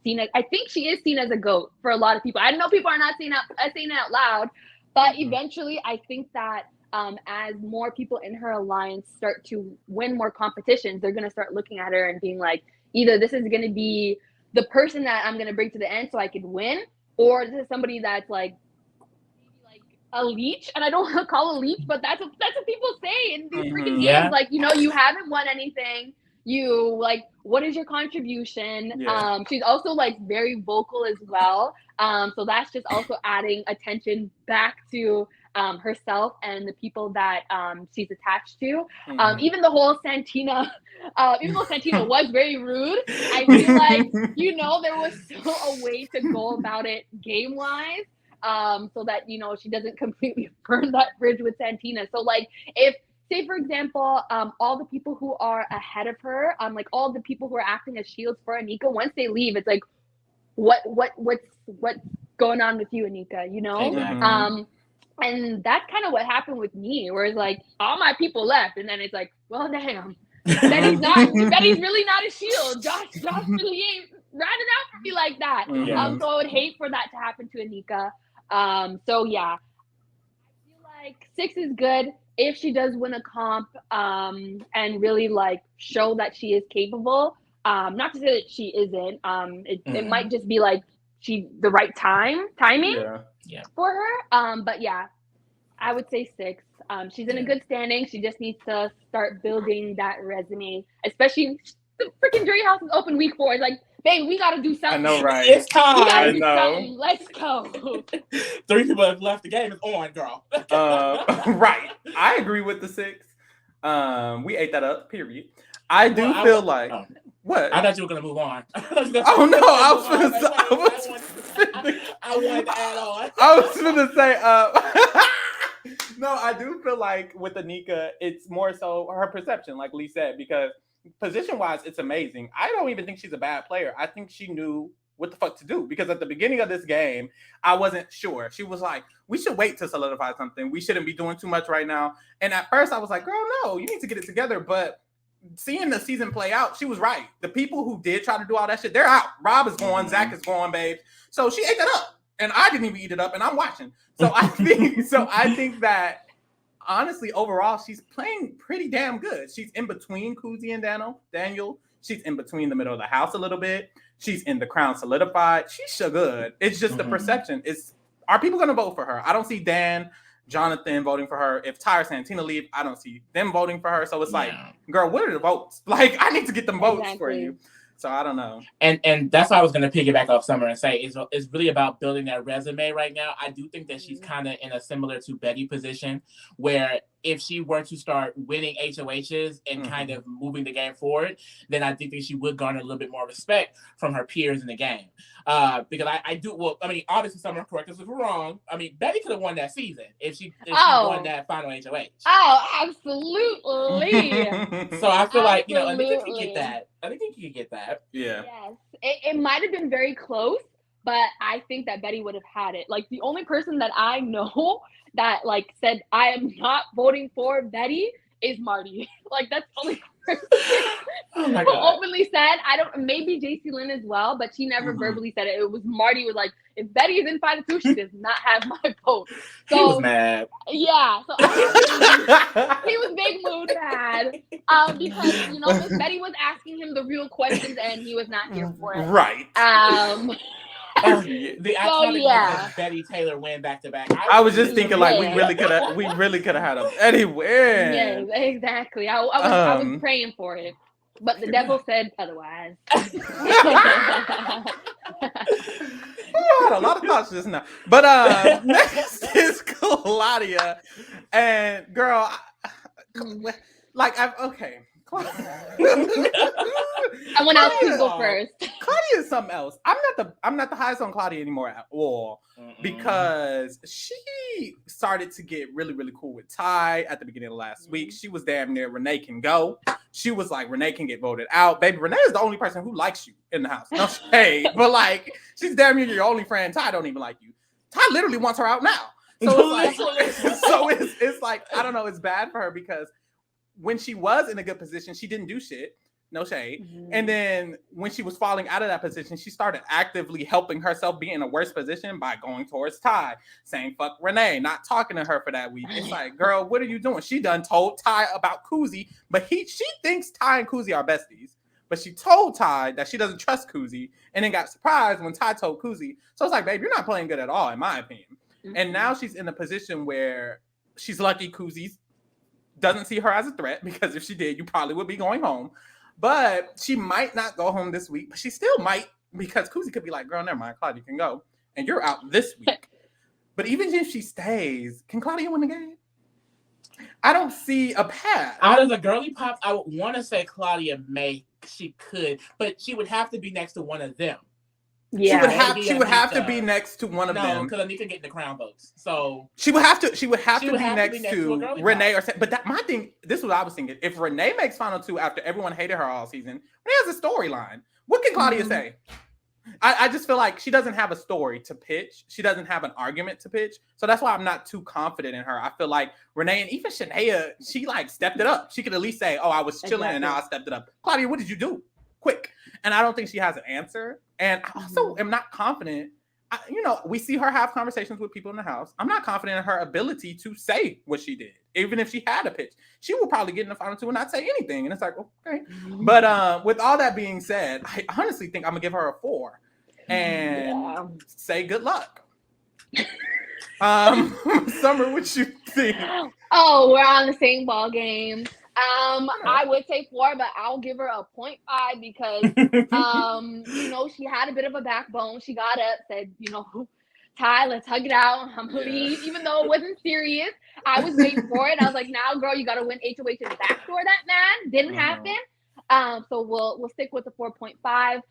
seen as, I think she is seen as a GOAT for a lot of people. I know people are not saying it out loud, but eventually I think that as more people in her alliance start to win more competitions, they're going to start looking at her and being like, either this is going to be the person that I'm going to bring to the end so I can win, or this is somebody that's like a leech. And I don't want to call a leech, but that's what people say in these freaking games. Like, you know, you haven't won anything. You like, what is your contribution? She's also like very vocal as well. So that's just also adding attention back to herself and the people that she's attached to. Even the whole Santina, even though Santina was very rude, I feel like, you know, there was still a way to go about it game wise. So that, you know, she doesn't completely burn that bridge with Santina. So like, if, say for example, all the people who are ahead of her, like all the people who are acting as shields for Anika, once they leave, it's like, what's going on with you, Anika? You know? Exactly. And that's kind of what happened with me, where it's like all my people left, and then it's like, well, damn, Betty's really not a shield. Josh really ain't riding out for me like that. So I would hate for that to happen to Anika. So yeah, I feel like 6 is good if she does win a comp, and really like show that she is capable. Not to say that she isn't. It might just be like the right timing for her. But yeah, I would say 6. She's in a good standing. She just needs to start building that resume, especially the freaking jury house is open week 4. It's like, babe, we got to do something. I know, right? It's time. We got to do something. Let's go. 3 people have left. The game is on, girl. Right. I agree with the 6. We ate that up, period. I do feel like... What? I thought you were going to move on. Oh, no. I wanted to add on. I was going to say... No, I do feel like with Anika, it's more so her perception, like Lee said, because position-wise, it's amazing. I don't even think she's a bad player. I think she knew what the fuck to do, because at the beginning of this game, I wasn't sure. She was like, we should wait to solidify something. We shouldn't be doing too much right now. And at first, I was like, girl, no, you need to get it together. But seeing the season play out, she was right. The people who did try to do all that shit, they're out. Rob is going, Zach is going, babe. So she ate that up. And I didn't even eat it up, and I'm watching. So I think that honestly, overall, she's playing pretty damn good. She's in between Kuzie and Daniel. She's in between the middle of the house a little bit. She's in the crown solidified. She's so good. It's just the perception. Are people going to vote for her? I don't see Dan, Jonathan voting for her. If Ty or Santina leave, I don't see them voting for her. So it's like, girl, what are the votes? Like, I need to get them votes for you. So I don't know. And that's why I was going to piggyback off Summer and say it's really about building that resume right now. I do think that she's kind of in a similar to Betty position, where if she were to start winning HOHs and kind of moving the game forward, then I think that she would garner a little bit more respect from her peers in the game. Because I mean, obviously Summer, correct us if we're wrong. I mean, Betty could have won that season if she won that final HOH. Oh, absolutely. So I feel like, Anika can get that. I think you can get that. Yeah. Yes. It might have been very close, but I think that Betty would have had it. Like, the only person that I know that like said I am not voting for Betty is Marty. Like, that's the only person who openly said, maybe JC Lynn as well, but she never verbally said it. It was Marty was like, if Betty is in Final Two, she does not have my vote. So he was mad. Yeah. So he was big mood mad. Because Miss Betty was asking him the real questions and he was not here for it. Right. The iconic Betty Taylor win back to back. I was just thinking like we really could have had a Betty win. Yes, exactly. I was praying for it, but the devil said otherwise. I had a lot of thoughts just now. But next is Claudia, and girl, okay. Someone else please go first. Claudia is something else. I'm not the highest on Claudia anymore at all because she started to get really, really cool with Ty at the beginning of last week. She was damn near Renee can go. She was like, Renee can get voted out. Baby, Renee is the only person who likes you in the house. No shade. But like, she's damn near your only friend. Ty don't even like you. Ty literally wants her out now. So it's like, I don't know, it's bad for her because when she was in a good position, she didn't do shit. No shade. And then when she was falling out of that position, she started actively helping herself be in a worse position by going towards Ty, saying fuck Renee, not talking to her for that week. It's like, girl, what are you doing? She done told Ty about Kuzie, but she thinks Ty and Kuzie are besties. But she told Ty that she doesn't trust Kuzie and then got surprised when Ty told Kuzie. So it's like, babe, you're not playing good at all, in my opinion. And now she's in a position where she's lucky Kuzie doesn't see her as a threat, because if she did, you probably would be going home. But she might not go home this week, but she still might, because Kuzie could be like, girl, never mind, Claudia can go. And you're out this week. But even if she stays, can Claudia win the game? I don't see a path. Out of the girly pops, I would want to say Claudia she could, but she would have to be next to one of them. Yeah, she would have to be next to one of them. No, because Anika getting the crown votes. So she would have to be next to Renee pop. But my thing, this is what I was thinking. If Renee makes final two after everyone hated her all season, Renee has a storyline. What can Claudia say? I just feel like she doesn't have a story to pitch. She doesn't have an argument to pitch. So that's why I'm not too confident in her. I feel like Renee and even Shanaya, she like stepped it up. She could at least say, oh, I was chilling and now I stepped it up. Claudia, what did you do? Quick. And I don't think she has an answer. And I also am not confident. We see her have conversations with people in the house. I'm not confident in her ability to say what she did. Even if she had a pitch, she will probably get in the final two and not say anything. And it's like, okay. But with all that being said, I honestly think I'm going to give her a 4 and say good luck. Summer, what you think? Oh, we're on the same ball game. I would say 4, but I'll give her a 0.5 because, she had a bit of a backbone. She got up, said, Ty, let's hug it out. I'm gonna leave, even though it wasn't serious. I was waiting for it. I was like, now, girl, you got to win HOH and backdoor that man. Didn't happen. So we'll stick with the 4.5.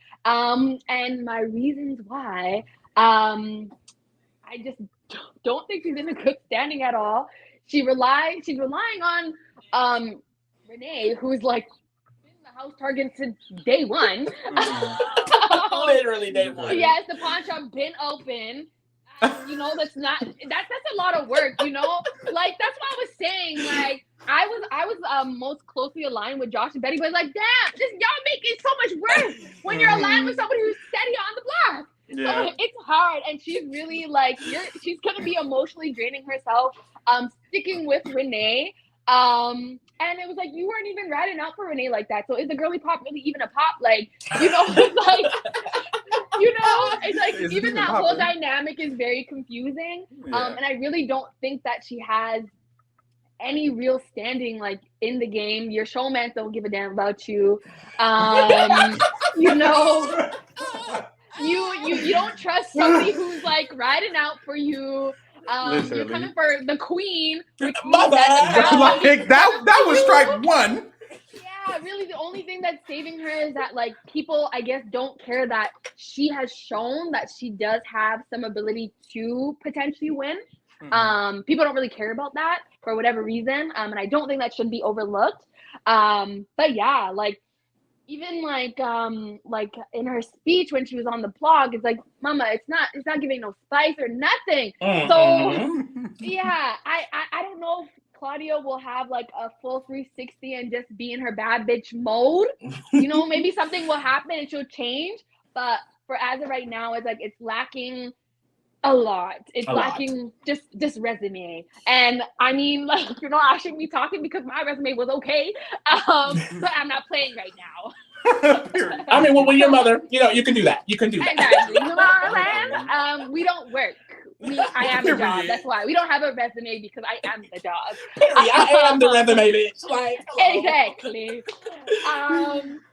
And my reasons why, I just don't think she's in a good standing at all. She's relying on Renee, who's like been in the house target since day one. Literally day one. Yes, the pawn shop been open. That's a lot of work, Like that's what I was saying. Like I was most closely aligned with Josh and Betty, but like, damn, y'all making so much work when you're aligned with somebody who's steady on the block. Yeah. So it's hard, and she's really like she's gonna be emotionally draining herself. Sticking with Renee. And it was like, you weren't even riding out for Renee like that. So is the girly pop really even a pop? Like, it's like even that whole dynamic is very confusing. Yeah. And I really don't think that she has any real standing like in the game. Your showmans don't give a damn about you. You don't trust somebody who's like riding out for you. You're coming for the queen. Mother! That was strike one. Yeah, really the only thing that's saving her is that like people, I guess, don't care that she has shown that she does have some ability to potentially win. People don't really care about that for whatever reason. And I don't think that should be overlooked. But yeah, like even like in her speech when she was on the blog, it's like, mama, it's not giving no spice or nothing. So yeah, I don't know if Claudia will have like a full 360 and just be in her bad bitch mode. Maybe something will happen and she'll change. But for as of right now, it's like it's lacking a lot. It's lacking just resume. And I mean, like, you're not actually me talking because my resume was okay. But I'm not playing right now. I mean, when you're a mother, you can do that. You can do that. Exactly. You know what I'm saying? We don't work. I am the job. That's why we don't have a resume because I am the job. I am the resume bitch. Like, hello. Exactly.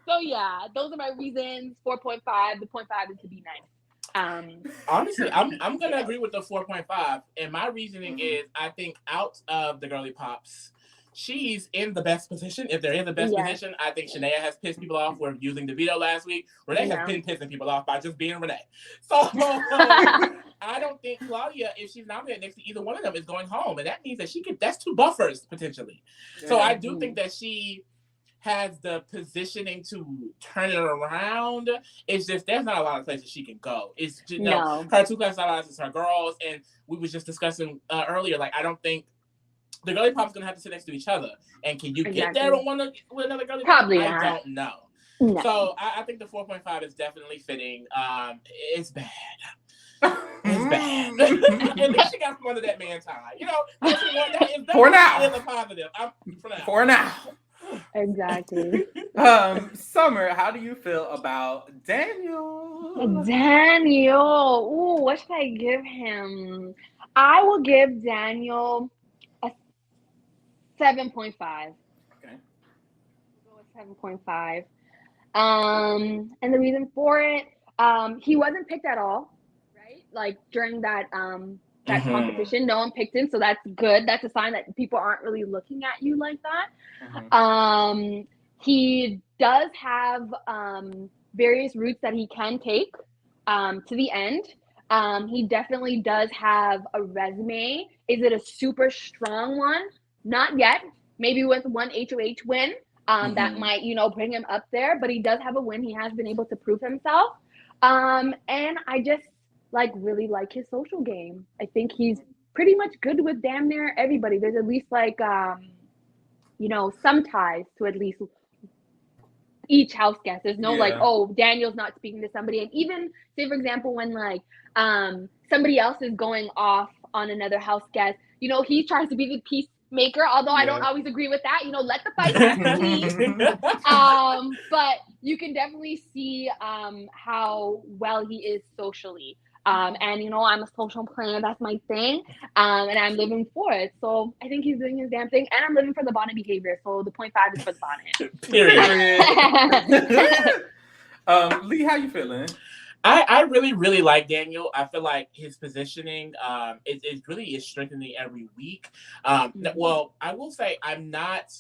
So yeah, those are my reasons. 4.5. The 0.5 is to be nice. Honestly, I'm gonna agree with the 4.5, and my reasoning is I think out of the girly pops, she's in the best position. If they're in the best position, I think Shanaya has pissed people off for using the veto last week. Renee has been pissing people off by just being Renee. So I don't think Claudia, if she's nominated next to either one of them, is going home. And that means that that's 2 buffers potentially. Yeah. So I do think that she has the positioning to turn it around. It's just there's not a lot of places she can go. It's just, her 2 class allies is her girls, and we was just discussing earlier. Like I don't think the girly pop's gonna have to sit next to each other. And can you get there with another girly pop? Probably not. I don't know. No. So I think the 4.5 is definitely fitting. It's bad. It's bad. At least she got from under that man's eye. For now. Is a positive. For now. Exactly. Summer, how do you feel about Daniel? Daniel. Ooh, what should I give him? I will give Daniel a 7.5. Okay. Go with 7.5. And the reason for it, he wasn't picked at all, right? Like during that competition, no one picked him, so that's good. That's a sign that people aren't really looking at you like that. He does have various routes that he can take to the end. He definitely does have a resume. Is it a super strong one? Not yet. Maybe with one HOH win, that might, bring him up there. But he does have a win. He has been able to prove himself. And I just really like his social game. I think he's pretty much good with damn near everybody. There's at least some ties to at least each house guest. There's no Daniel's not speaking to somebody. And even say for example when somebody else is going off on another house guest, he tries to be the peacemaker, although I don't always agree with that. Let the fight happen. But you can definitely see how well he is socially. And I'm a social planner, that's my thing. And I'm living for it. So I think he's doing his damn thing. And I'm living for the bonnet behavior. So the 0.5 is for the bonnet. Period. Lee, how you feeling? I really, really like Daniel. I feel like his positioning it really is strengthening every week. Well, I will say I'm not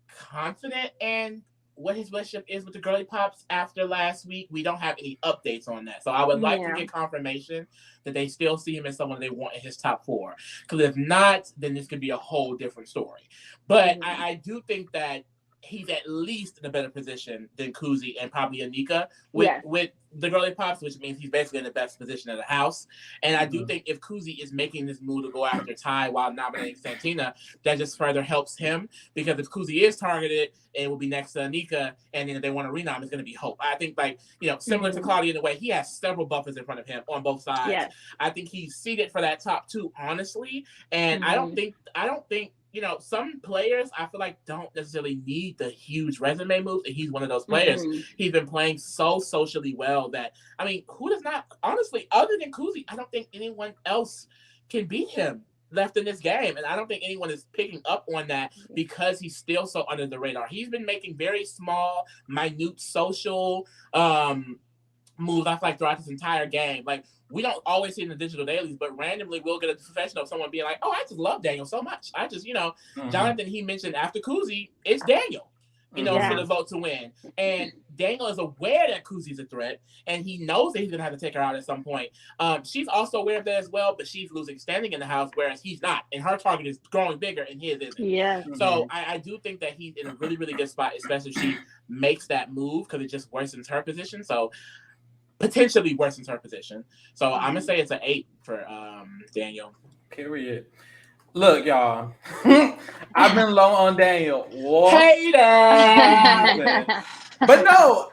confident in what his relationship is with the girly pops after last week. We don't have any updates on that. So I would like to get confirmation that they still see him as someone they want in his top 4. Because if not, then this could be a whole different story. But I do think that he's at least in a better position than Kuzie and probably Anika with the girly pops, which means he's basically in the best position of the house. And I do think if Kuzie is making this move to go after Ty while nominating Santina, that just further helps him, because if Kuzie is targeted, it will be next to Anika, and then if they want to renom, it's going to be Hope. I think similar to Claudia in the way he has several buffers in front of him on both sides. Yes. I think he's seated for that top 2, honestly. And I don't think some players I feel like don't necessarily need the huge resume moves, and he's one of those players. He's been playing so socially well that, who does not, honestly, other than Kuzie, I don't think anyone else can beat him left in this game. And I don't think anyone is picking up on that because he's still so under the radar. He's been making very small, minute social moves, I feel like, throughout this entire game. Like, we don't always see in the digital dailies, but randomly we'll get a confession of someone being like, oh, I just love Daniel so much. I just, Jonathan, he mentioned after Kuzie, it's Daniel, for the vote to win. And Daniel is aware that Kuzie's a threat, and he knows that he's going to have to take her out at some point. She's also aware of that as well, but she's losing standing in the house, whereas he's not. And her target is growing bigger, and his isn't. Yeah. So I do think that he's in a really, really good spot, especially if she makes that move, because it just worsens her position. So potentially worsens her position. So I'm gonna say it's an 8 for Daniel. Period. Look, y'all. I've been low on Daniel. Hater. But no,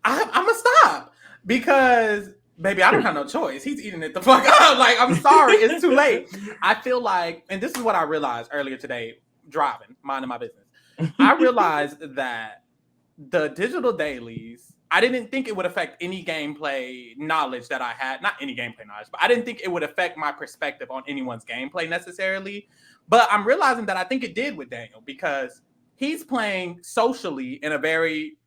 I'm gonna stop because, baby, I don't have no choice. He's eating it the fuck up. Like, I'm sorry, it's too late. I feel like, and this is what I realized earlier today, driving, minding my business. I realized that the digital dailies, I didn't think it would affect any gameplay knowledge that I had. Not any gameplay knowledge, but I didn't think it would affect my perspective on anyone's gameplay necessarily. But I'm realizing that I think it did with Daniel, because he's playing socially in a very,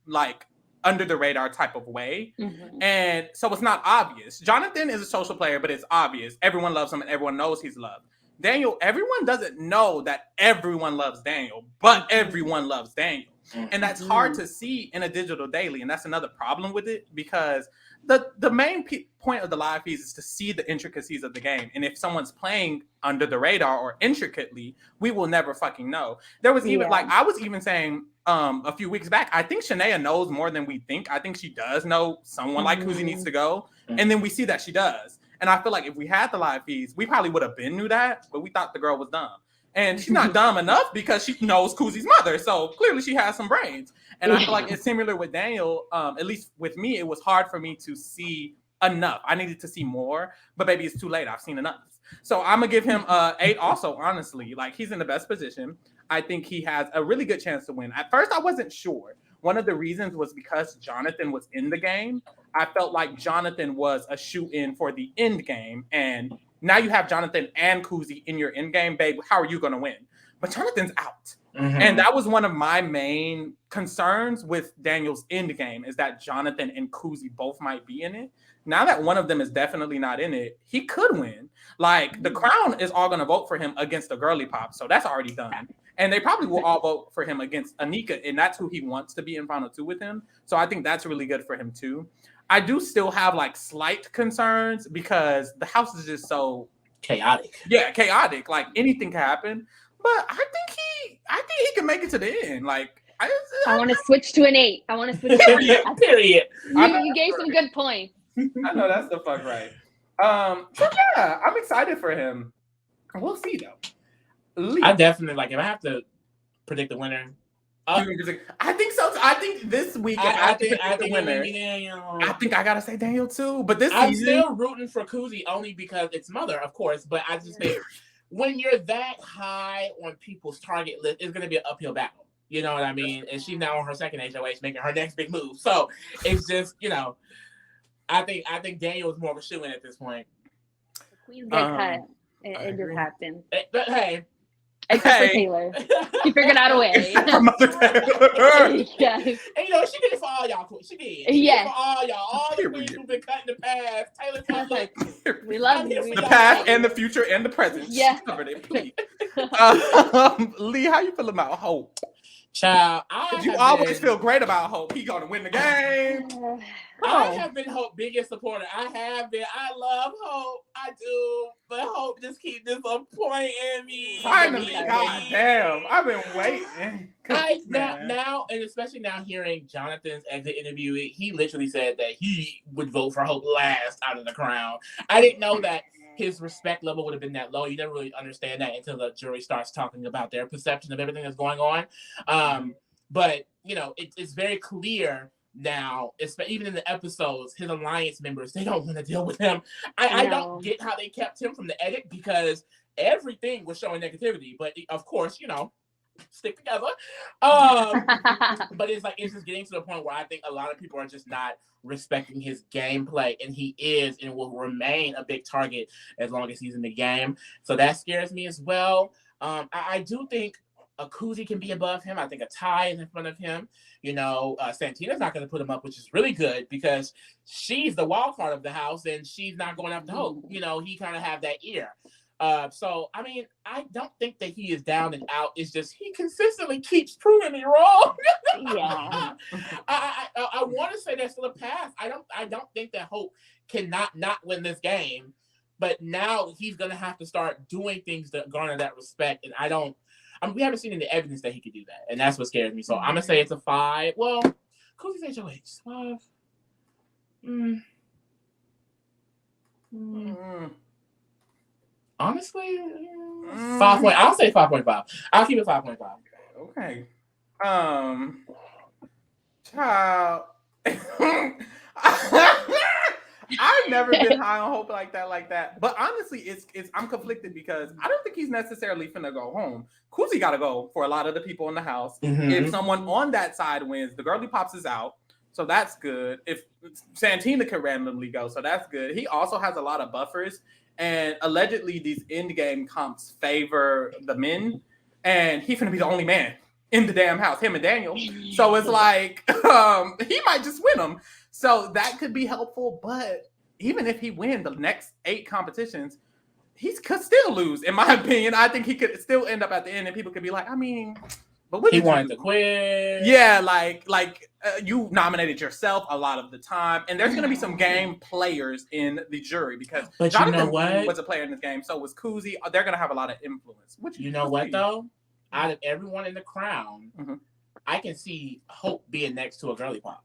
under the radar type of way. And so it's not obvious. Jonathan is a social player, but it's obvious. Everyone loves him and everyone knows he's loved. Daniel, everyone doesn't know that everyone loves Daniel, but everyone loves Daniel. And that's hard to see in a digital daily. And that's another problem with it, because the main point of the live feeds is to see the intricacies of the game. And if someone's playing under the radar or intricately, we will never fucking know. There was even I was even saying a few weeks back, I think Shanaya knows more than we think. I think she does know someone like Kuzie needs to go. And then we see that she does. And I feel like if we had the live feeds, we probably would have been knew that, but we thought the girl was dumb. And she's not dumb enough because she knows Kuzie's mother. So clearly she has some brains. And I feel like it's similar with Daniel. At least with me, it was hard for me to see enough. I needed to see more, but maybe it's too late. I've seen enough. So I'm going to give him 8 also, honestly. Like, he's in the best position. I think he has a really good chance to win. At first, I wasn't sure. One of the reasons was because Jonathan was in the game. I felt like Jonathan was a shoe-in for the end game. And now you have Jonathan and Kuzie in your end game, babe. How are you going to win? But Jonathan's out. And that was one of my main concerns with Daniel's end game, is that Jonathan and Kuzie both might be in it. Now that one of them is definitely not in it, he could win. Like, the crowd is all going to vote for him against the girly pop. So that's already done. And they probably will all vote for him against Anika. And that's who he wants to be in final 2 with him. So I think that's really good for him too. I do still have like slight concerns because the house is just so chaotic. Yeah, chaotic. Like, anything can happen. But I think he can make it to the end. Like, I want to switch to an 8. I want to switch to an 8. Period. You gave some good points. I know that's the fuck right. So yeah, I'm excited for him. We'll see though. I definitely, like, if I have to predict the winner, I think so. I think this week, I think the winner. I think I gotta say Daniel too. But I'm still rooting for Kuzie only because it's mother, of course. But I just think when you're that high on people's target list, it's gonna be an uphill battle. You know what I mean? And she's now on her second HOH, making her next big move. So it's just, I think Daniel is more of a shoe-in at this point. The Queens get cut. It just happens. But hey. Except for Taylor. She figured out a way. Except for Mother Taylor. Yes. And she did it for all y'all. She did. She did it for all y'all. All the queens who've been cut in the past. Taylor's like, we love you. The past and the future and the present. Yeah. Covered it, please. Lee, how you feel about Hope? Child, you always feel great about Hope. He gonna win the game. I have been Hope's biggest supporter. I have been. I love Hope. I do. But Hope just keep disappointing me. Finally, goddamn. I've been waiting. Now, and especially now hearing Jonathan's exit interview, he literally said that he would vote for Hope last out of the crown. I didn't know that his respect level would have been that low. You never really understand that until the jury starts talking about their perception of everything that's going on. But, it's very clear now, even in the episodes, his alliance members, they don't want to deal with him. I don't get how they kept him from the edit because everything was showing negativity. But, of course, stick together. But it's just getting to the point where I think a lot of people are just not respecting his gameplay, and he is and will remain a big target as long as he's in the game. So that scares me as well. I do think a Kuzie can be above him. I think a tie is in front of him. Santina's not going to put him up, which is really good because she's the wild card of the house and she's not going up to Hope. He kind of have that ear. So, I mean, I don't think that he is down and out. It's just he consistently keeps proving me wrong. Yeah. I want to say that's still a pass. I don't think that Hope cannot not win this game, but now he's going to have to start doing things that garner that respect. And we haven't seen any evidence that he could do that. And that's what scares me. So I'm going to say it's a 5. Well, Kuzie's HOH. 5. Honestly, 5 point. I'll say 5.5. I'll keep it 5.5. Okay. Child. I've never been high on Hope like that. But honestly, I'm conflicted because I don't think he's necessarily finna go home. Kuzie gotta go for a lot of the people in the house. Mm-hmm. If someone on that side wins, the girly pops is out. So that's good. If Santina could randomly go, so that's good. He also has a lot of buffers. And allegedly, these end-game comps favor the men. And he's going to be the only man in the damn house, him and Daniel. So it's like, he might just win them. So that could be helpful. But even if he wins the next 8 competitions, he could still lose, in my opinion. I think he could still end up at the end, and people could be like, I mean, but what he did you wanted do? to quit. Yeah, you nominated yourself a lot of the time, and there's going to be some game players in the jury because But Jonathan you know what? was a player in this game, so was Kuzie. They're going to have a lot of influence. You know what though? Out of everyone in the crown, I can see Hope being next to a girly pop,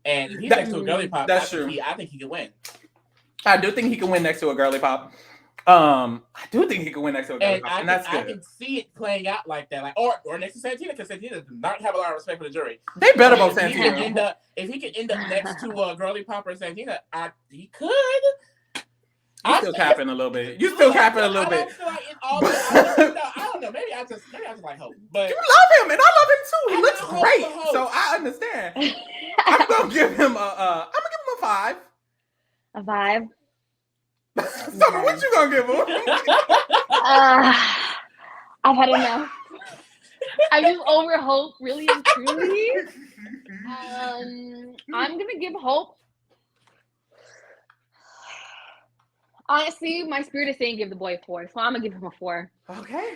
and if he's next to a girly pop, that's I true. I think he can win. I do think he can win next to a girly pop. I do think he can win next to a girly pop, and that's good. I can see it playing out like that, or next to Santina, because Santina does not have a lot of respect for the jury. They better vote Santina. If he can end up next to a girly pop or Santina, he could. You still capping a little bit. You still capping a little bit. I don't know. Maybe I just like Hope. But you love him, and I love him too. He looks great, so I understand. I'm gonna give him a 5. A 5. Summer, what you gonna give him? I've had enough. I just over Hope, really and truly. I'm gonna give Hope. Honestly, my spirit is saying give the boy a 4, so I'm gonna give him a 4. Okay.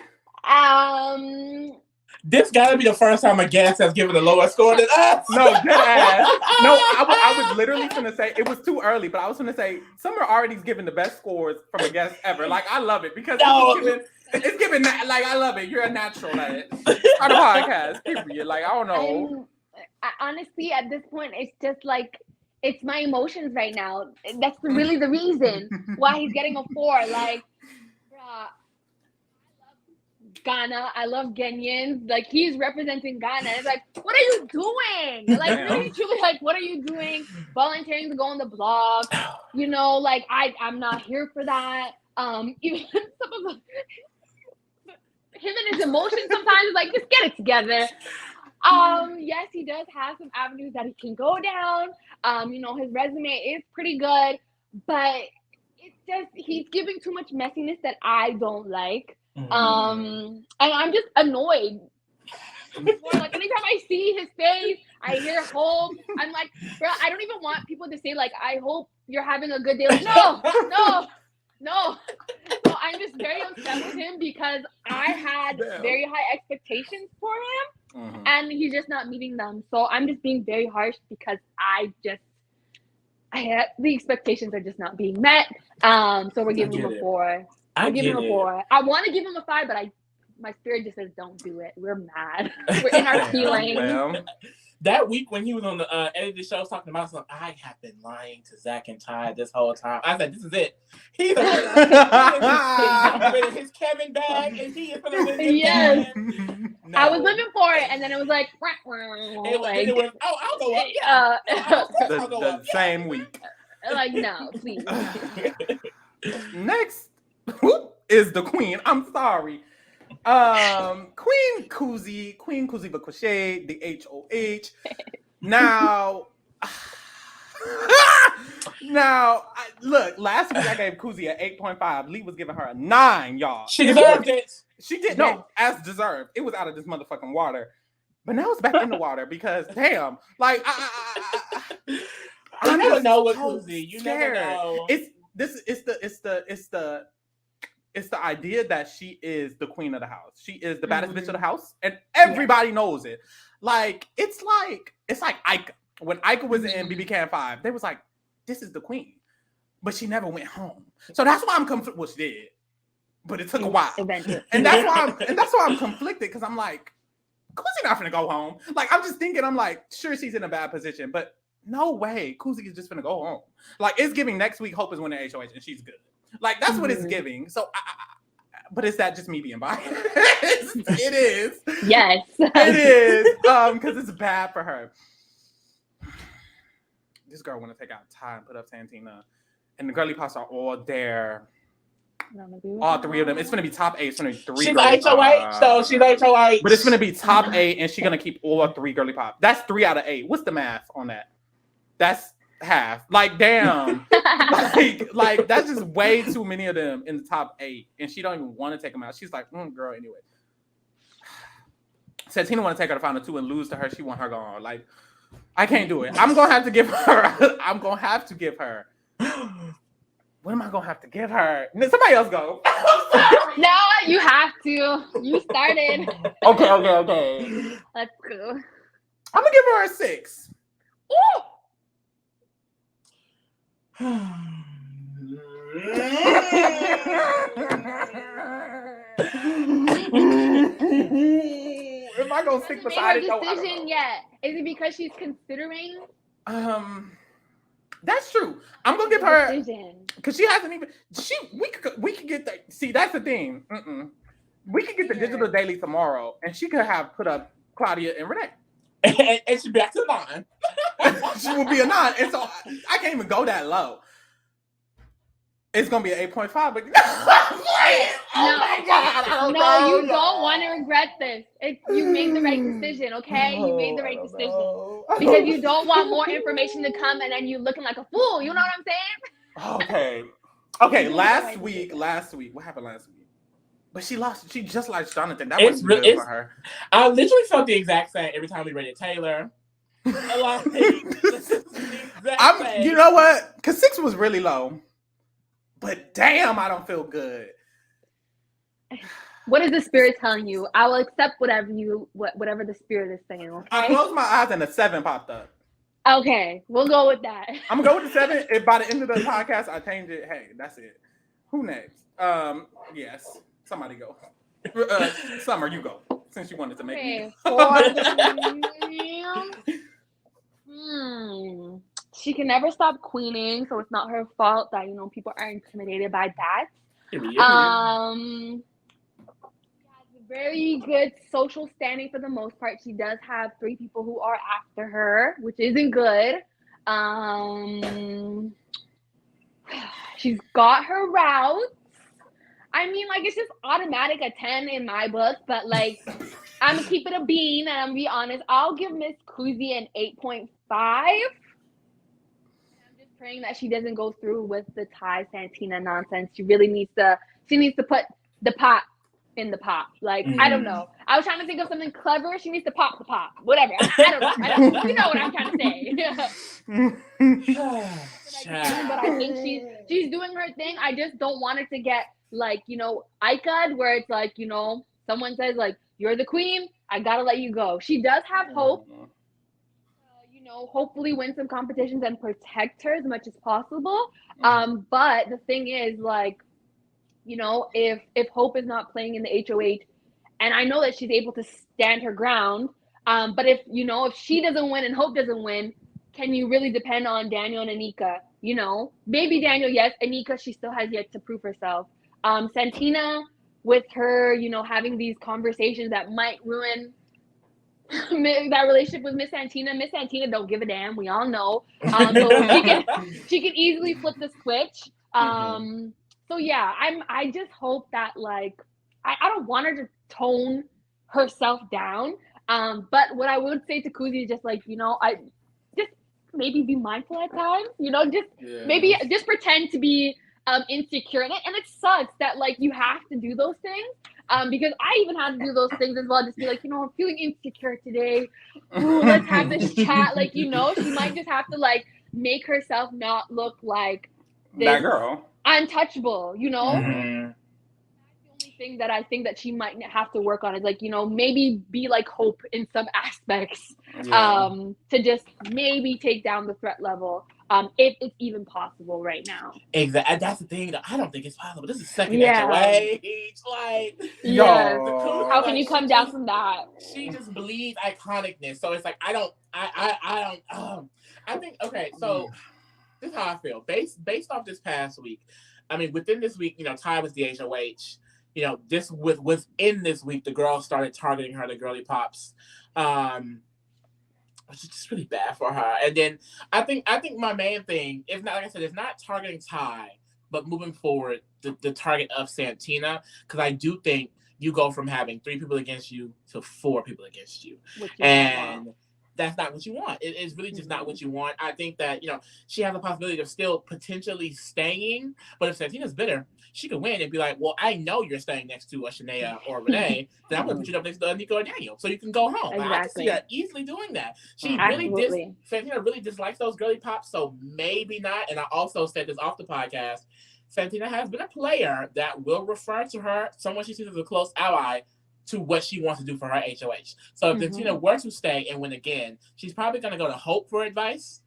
This gotta be the first time a guest has given a lower score than us. No, dead ass. No, I was literally gonna say it was too early, but I was gonna say Summer already's giving the best scores from a guest ever. Like I love it because it's giving like I love it. You're a natural at it. On a podcast, period. Like I don't know. Honestly, at this point, it's just like it's my emotions right now. That's really the reason why he's getting a 4. Like, bruh. Ghana, I love Ghanaians. Like he's representing Ghana. It's like, what are you doing? Like really, truly, like what are you doing? Volunteering to go on the blog. You know, like I'm not here for that. Even some of him and his emotions sometimes like just get it together. Yes, he does have some avenues that he can go down. You know, his resume is pretty good, but it's just he's giving too much messiness that I don't like. And I'm just annoyed. Like anytime I see his face, I hear Hope. I'm like, bro, I don't even want people to say like, I hope you're having a good day. Like, no. So I'm just very upset with him because I had very high expectations for him, and he's just not meeting them. So I'm just being very harsh because the expectations are just not being met. So we're giving him a 4. I give him a 4. I want to give him a 5, but my spirit just says don't do it. We're mad. We're in our feelings. Well, that week when he was on the edited show talking about something, I have been lying to Zach and Ty this whole time. I said, this is it. He's with his Kevin bag, and he is going to win. Yes. No. I was living for it, and then it was like, it was, I'll go up. The same week. Like, no, please. Next is the queen. I'm sorry. Queen Kuzie Bakwashe, the HOH. Now, look, last week I gave Kuzie an 8.5. Lee was giving her a 9, y'all. She deserved it. She did. No, as deserved. It was out of this motherfucking water. But now it's back in the water because, damn, like, I never know what Kuzie. You never know. It's the idea that she is the queen of the house. She is the baddest bitch of the house, and everybody knows it. Like it's like Anika. When Anika was in BB Can 5, they was like, "This is the queen," but she never went home. So that's why I'm conflicted. Well, she did, but it took a while, and that's why I'm conflicted because I'm like, Kuzie not finna go home. Like I'm just thinking, I'm like, sure she's in a bad position, but no way, Kuzie is just finna go home. Like it's giving next week. Hope is winning HOH, and she's good. Like that's what it's giving. So, but is that just me being biased? It is. Yes, it is. Because it's bad for her. This girl want to take out Ty and put up Santina, and the girly pops are all there. All 3 of them. It's gonna be top 8. It's gonna be 3. She's HOH, so she's HOH. But it's gonna be top 8, and she's gonna keep all 3 girly pop. That's 3 out of 8. What's the math on that? That's half. Like damn. like that's just way too many of them in the top 8, and she don't even want to take them out. She's like, girl, anyway. Santina want to take her to final 2 and lose to her. She want her gone. Like I can't do it. I'm gonna have to give her. What am I gonna have to give her? Somebody else go. No, you have to. You started. Okay. Let's go. I'm gonna give her a 6. Ooh! Am I gonna stick Hasn't made beside her it? No, I don't know. decision yet. Is it because she's considering That's true. I'm gonna give the her decision? because she hasn't even. We could get that. See, that's the thing. We could get the digital daily tomorrow, and she could have put up Claudia and Renee. And she's back to 9. She will be a 9, and so I can't even go that low. It's gonna be an 8.5, but No, you don't want to regret this. You made the right decision, okay? You made the right decision because you don't want more information to come, and then you looking like a fool. You know what I'm saying? Okay. Last week, what happened last week? But she lost. She just likes Jonathan. That was good for her. I literally felt the exact same every time we rated Taylor. You know what? Because 6 was really low. But damn, I don't feel good. What is the spirit telling you? I will accept whatever the spirit is saying. Okay? I closed my eyes and a 7 popped up. Okay, we'll go with that. I'm gonna go with the 7. If by the end of the podcast I change it, hey, that's it. Who next? Yes, somebody go. Summer, you go since you wanted to make me. She can never stop queening, so it's not her fault that people are intimidated by that. Very good social standing for the most part. She does have 3 people who are after her, which isn't good. She's got her routes. I mean, it's just automatic a 10 in my book, but I'm gonna keep it a bean and I'm gonna be honest. I'll give Miss Kuzie an 8.5. I'm just praying that she doesn't go through with the Ty Santina nonsense. She really needs to put the pot in the pot. I don't know. I was trying to think of something clever. She needs to pop the pot. Whatever. I don't know. You know what I'm trying to say. But I think she's doing her thing. I just don't want her to get Ika, where it's someone says you're the queen, I gotta let you go. She does have hope. Hopefully win some competitions and protect her as much as possible. But the thing is if Hope is not playing in the HOH, and I know that she's able to stand her ground, but if she doesn't win and Hope doesn't win, can you really depend on Daniel and Anika? Maybe Daniel, yes. Anika, she still has yet to prove herself. Santina, with her, having these conversations that might ruin that relationship with Miss Santina. Miss Santina don't give a damn. We all know. So she can easily flip the switch. So yeah, I just hope that I don't want her to tone herself down. But what I would say to Kuzie is just I just maybe be mindful at times. Maybe just pretend to be insecure, and it sucks that you have to do those things. Because I even had to do those things as well. Just be I'm feeling insecure today. Ooh, let's have this chat. She might just have to make herself not look like this that girl untouchable. That's the only thing that I think that she might have to work on is maybe be Hope in some aspects. To just maybe take down the threat level. If it's even possible right now. Exactly. That's the thing. I don't think it's possible. This is second HOH. How can you come down from that? She just bleeds iconicness. So it's I think, okay, so this is how I feel. Based off this past week, I mean, within this week, Ty was the HOH. Within this week, the girls started targeting her, the girly pops. Which is just really bad for her. And then I think my main thing, if not, like I said, it's not targeting Ty, but moving forward, the target of Santina, because I do think you go from having 3 people against you to 4 people against you. And that's not what you want. It's really just not what you want. I think that, she has a possibility of still potentially staying, but if Santina's bitter, she could win and be like, well, I know you're staying next to a Shanaya or Renee, then I'm going to put you up next to Anika or Daniel so you can go home. Like, I can see her easily doing that. She really Santina really dislikes those girly pops, so maybe not. And I also said this off the podcast. Santina has been a player that will refer to her, someone she sees as a close ally, to what she wants to do for her HOH. So if Santina were to stay and win again, she's probably going to go to Hope for advice,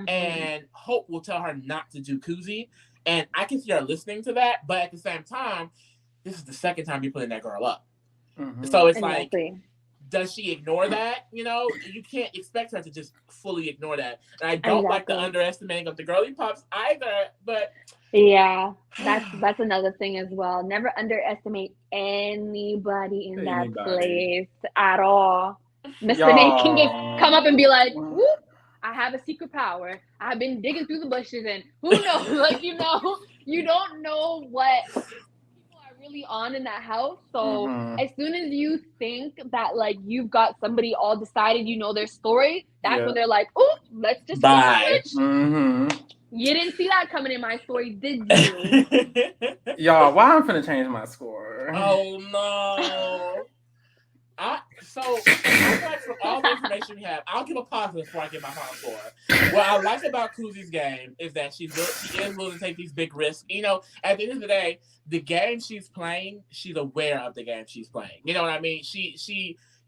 and Hope will tell her not to do Kuzie. And I can see her listening to that, but at the same time, this is the second time you're putting that girl up. So it's like, does she ignore that? You can't expect her to just fully ignore that. And I don't like the underestimating of the girly pops either, but yeah, that's another thing as well. Never underestimate anybody in that place at all. Miss Renee can just come up and be like, whoop, I have a secret power. I've been digging through the bushes, and who knows? Like, you don't know what people are really on in that house. So as soon as you think that, like, you've got somebody all decided, their story, that's when they're like, oh, let's just switch. You didn't see that coming in my story, did you? Y'all, why I'm finna change my score? Oh no. So I feel like from all the information we have, I'll give a positive before I get my final score. What I like about Kuzie's game is that she is willing to take these big risks. At the end of the day, the game she's playing, she's aware of the game she's playing. You know what I mean?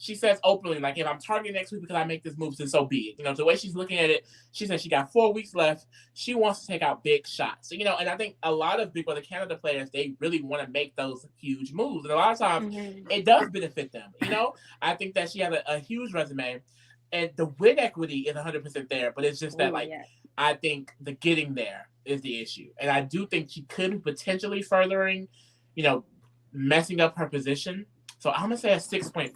She says openly, like, if I'm targeting next week because I make this move, then so be it. The way she's looking at it, she says she got 4 weeks left. She wants to take out big shots. And I think a lot of Big Brother Canada players, they really want to make those huge moves. And a lot of times, it does benefit them. I think that she has a huge resume. And the win equity is 100% there. But it's just that, I think the getting there is the issue. And I do think she could be potentially furthering, messing up her position. So I'm going to say a 6.5.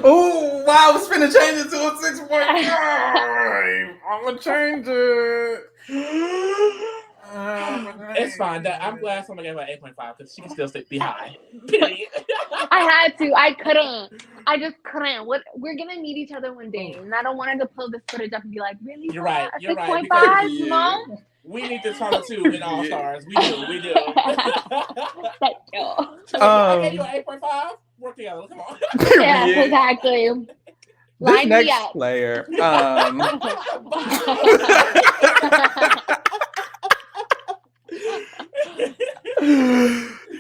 Oh, wow. I was finna change it to a 6.5. I'm going to change it. It's fine. I'm glad someone gave her 8.5 because she can still be high. Period. I had to. I couldn't. I just couldn't. We're going to meet each other one day. And I don't want her to pull this footage up and be like, really? You're right. You're 6.5, right. Mom? We need this on 2 in All Stars. We do. Thank you. I gave you an 8.5. Work together. Come on. Yeah, exactly. This next player.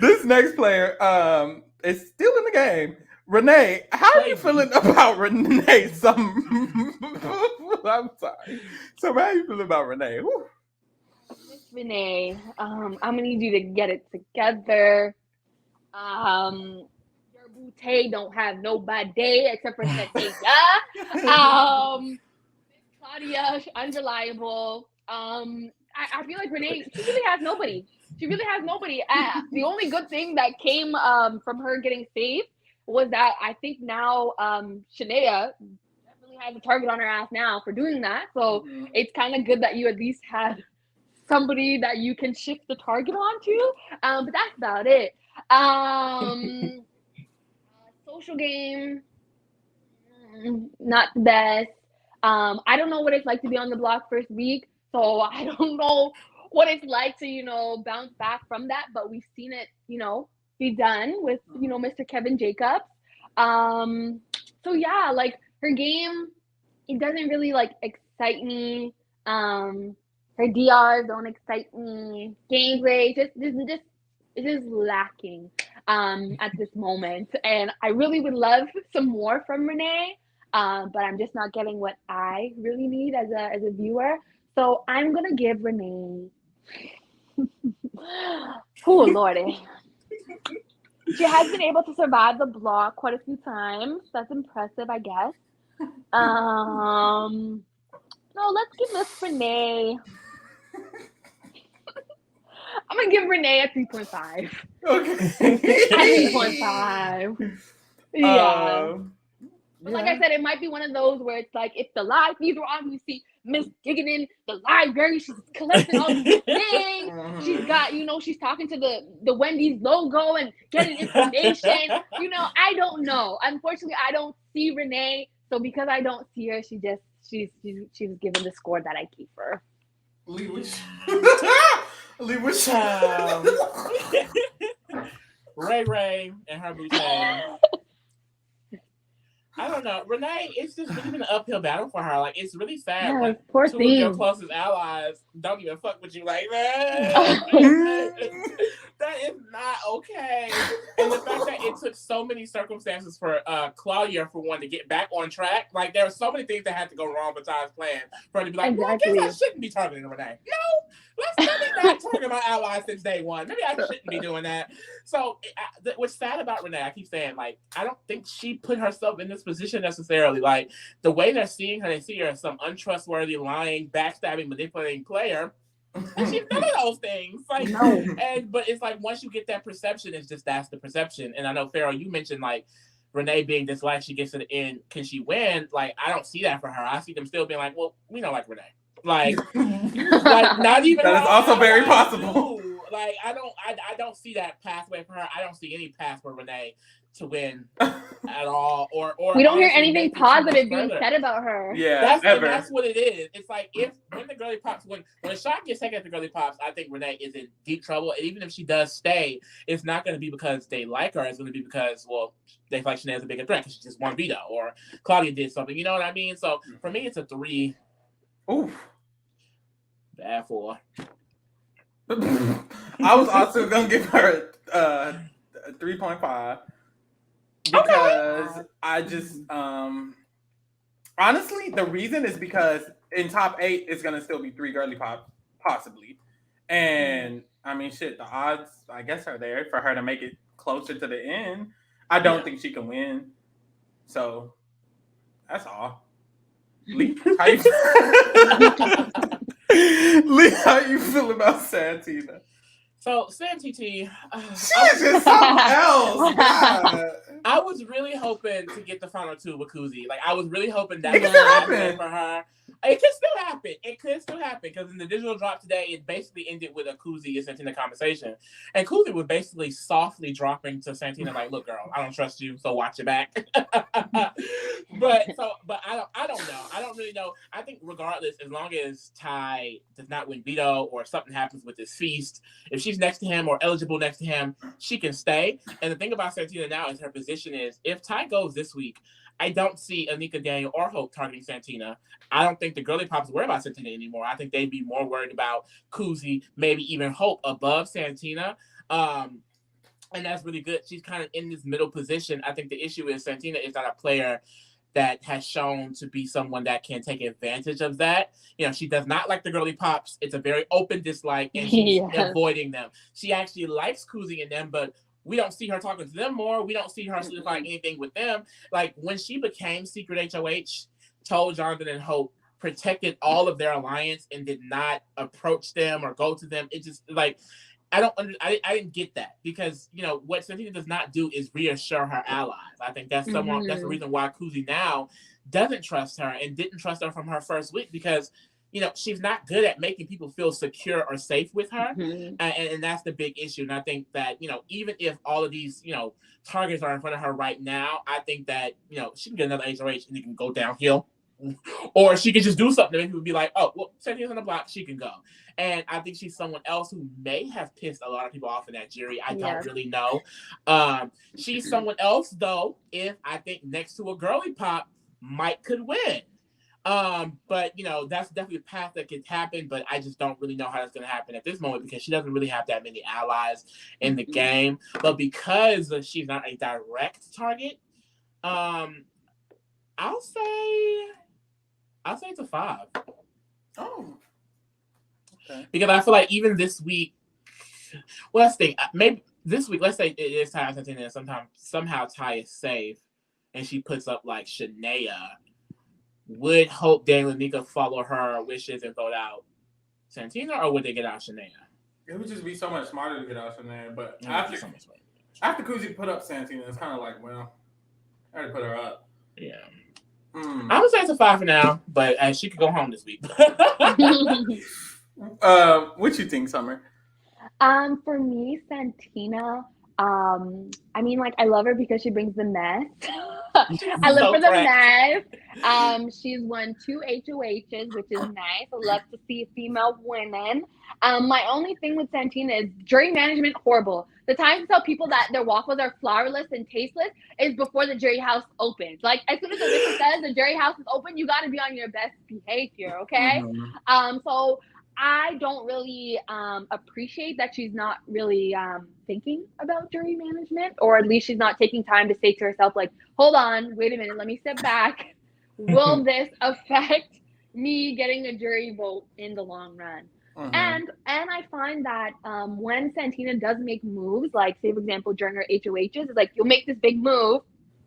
This next player is still in the game. Renee, how are you feeling about Renee? I'm sorry. So how are you feeling about Renee? Whew. Renee, I'm gonna need you to get it together. Your boutte don't have nobody except for Santina. Claudia, unreliable. I feel like Renee, she really has nobody. The only good thing that came from her getting saved was that I think now Shanaya definitely has a target on her ass now for doing that. So it's kind of good that you at least had somebody that you can shift the target onto. But that's about it. Social game, not the best. I don't know what it's like to be on the block first week, so I don't know what it's like to, bounce back from that, but we've seen it, be done with, Mr. Kevin Jacobs. So yeah, like her game, it doesn't really excite me. Her DRs don't excite me. Gameplay, it's just lacking at this moment. And I really would love some more from Renee, but I'm just not getting what I really need as a viewer. So I'm gonna give Renee. Oh Lordy. She has been able to survive the block quite a few times. That's impressive, I guess. No, let's give this Renee. I'm gonna give Renee a 3.5. Okay. A 3.5. Yeah. But like I said, it might be one of those where it's like if the live feeds were on, you see Miss digging in the library, she's collecting all these things. She's got, she's talking to the Wendy's logo and getting information. I don't know. Unfortunately, I don't see Renee So because I don't see her, she's given the score that I keep her. Lee was Lee Ray and her bouquet. I don't know. Renee, it's just really been an uphill battle for her. Like, it's really sad when poor two of your thing. closest allies don't even fuck with you like that. That is not okay. And the fact that it took so many circumstances for Claudia, for one, to get back on track. Like, there were so many things that had to go wrong besides plan for her to be like, Exactly. well, I guess I shouldn't be targeting Renee. No, let me not target my allies since day one. Maybe I shouldn't be doing that. So, what's sad about Renee, I keep saying, like, I don't think she put herself in this position necessarily. Like, the way they're seeing her, they see her as some untrustworthy, lying, backstabbing, manipulating player. And she's none of those things. Like, no. But it's like, once you get that perception, it's just that's the perception. And I know, Farrell, you mentioned, like, Renee being disliked, she gets to the end. Can she win? Like, I don't see that for her. I see them still being like, well, we don't like Renee. Like not even that is also very possible. Like, I don't see that pathway for her. I don't see any path for Renee to win at all. Or we don't hear anything positive being said about her. Yeah, that's what it is. It's like, when the girly pops, when Sean gets taken at the girly pops, I think Renee is in deep trouble. And even if she does stay, it's not going to be because they like her. It's going to be because, well, they feel like Shanaya's a bigger threat because she just won veto, or Claudia did something. You know what I mean? So for me, it's a 3. Oof. Bad 4. I was also gonna give her a 3.5 because I just honestly, the reason is because in top 8 it's gonna still be 3 girly pop possibly, and I mean, shit, the odds I guess are there for her to make it closer to the end. I don't think she can win, so that's all. Lee, how you? Lee, how you feel about Santina? So, Santina, she's just something else. God. I was really hoping to get the final 2 with Kuzie. Like, I was really hoping that it could still happen for her. It could still happen. It could still happen because in the digital drop today, it basically ended with a Kuzie and Santina conversation, and Kuzie was basically softly dropping to Santina like, "Look, girl, I don't trust you, so watch your back." but I don't know. I don't really know. I think regardless, as long as Ty does not win veto or something happens with this feast, if she's next to him or eligible next to him, she can stay. And the thing about Santina now is her position is, if Ty goes this week, I don't see Anika, Daniel, or Hope targeting Santina. I don't think the girly pops worry about Santina anymore. I think they'd be more worried about Kuzie, maybe even Hope above Santina. And that's really good. She's kind of in this middle position. I think the issue is Santina is not a player that has shown to be someone that can take advantage of that. You know, she does not like the girly pops. It's a very open dislike, and she's avoiding them. She actually likes Kuzie and them, but we don't see her talking to them more. We don't see her solidifying anything with them. Like, when she became Secret HOH, told Jonathan and Hope, protected all of their alliance and did not approach them or go to them. It just, like, I didn't get that, because, you know, what Santina does not do is reassure her allies. I think that's that's the reason why Kuzie now doesn't trust her and didn't trust her from her first week, because, you know, she's not good at making people feel secure or safe with her. And that's the big issue. And I think that, you know, even if all of these, you know, targets are in front of her right now, I think that, you know, she can get another HOH and it can go downhill. Or she could just do something and people be like, oh, well, Santina's on the block, she can go. And I think she's someone else who may have pissed a lot of people off in that jury. I don't really know. She's someone else, though, if I think next to a girly pop could win. But, you know, that's definitely a path that could happen, but I just don't really know how that's going to happen at this moment, because she doesn't really have that many allies in the game. But because she's not a direct target, I'll say it's a 5. Oh. Okay. Because I feel like even this week, well, let's think. Maybe this week, let's say it is Ty and Santina, and somehow Ty is safe, and she puts up like Shanaya. Would Hope, Daniel, and Anika follow her wishes and vote out Santina, or would they get out Shanaya? It would just be so much smarter to get out Shanaya. But after Kuzie put up Santina, it's kind of like, well, I already put her up. Yeah. I would say it's a 5 for now, but she could go home this week. What you think, Summer? For me, Santina, I mean, like, I love her because she brings the mess. I live so for the correct. mess. She's won 2 HOHs, which is nice. I love to see female winning. My only thing with Santina is jury management horrible. The times to tell people that their waffles are flourless and tasteless is before the jury house opens. Like as soon as the whistle says the jury house is open, you got to be on your best behavior, okay? So I don't really appreciate that she's not really thinking about jury management, or at least she's not taking time to say to herself, like, hold on, wait a minute, let me step back. Will this affect me getting a jury vote in the long run? And I find that when Santina does make moves, like say for example during her HOHs, it's like you'll make this big move,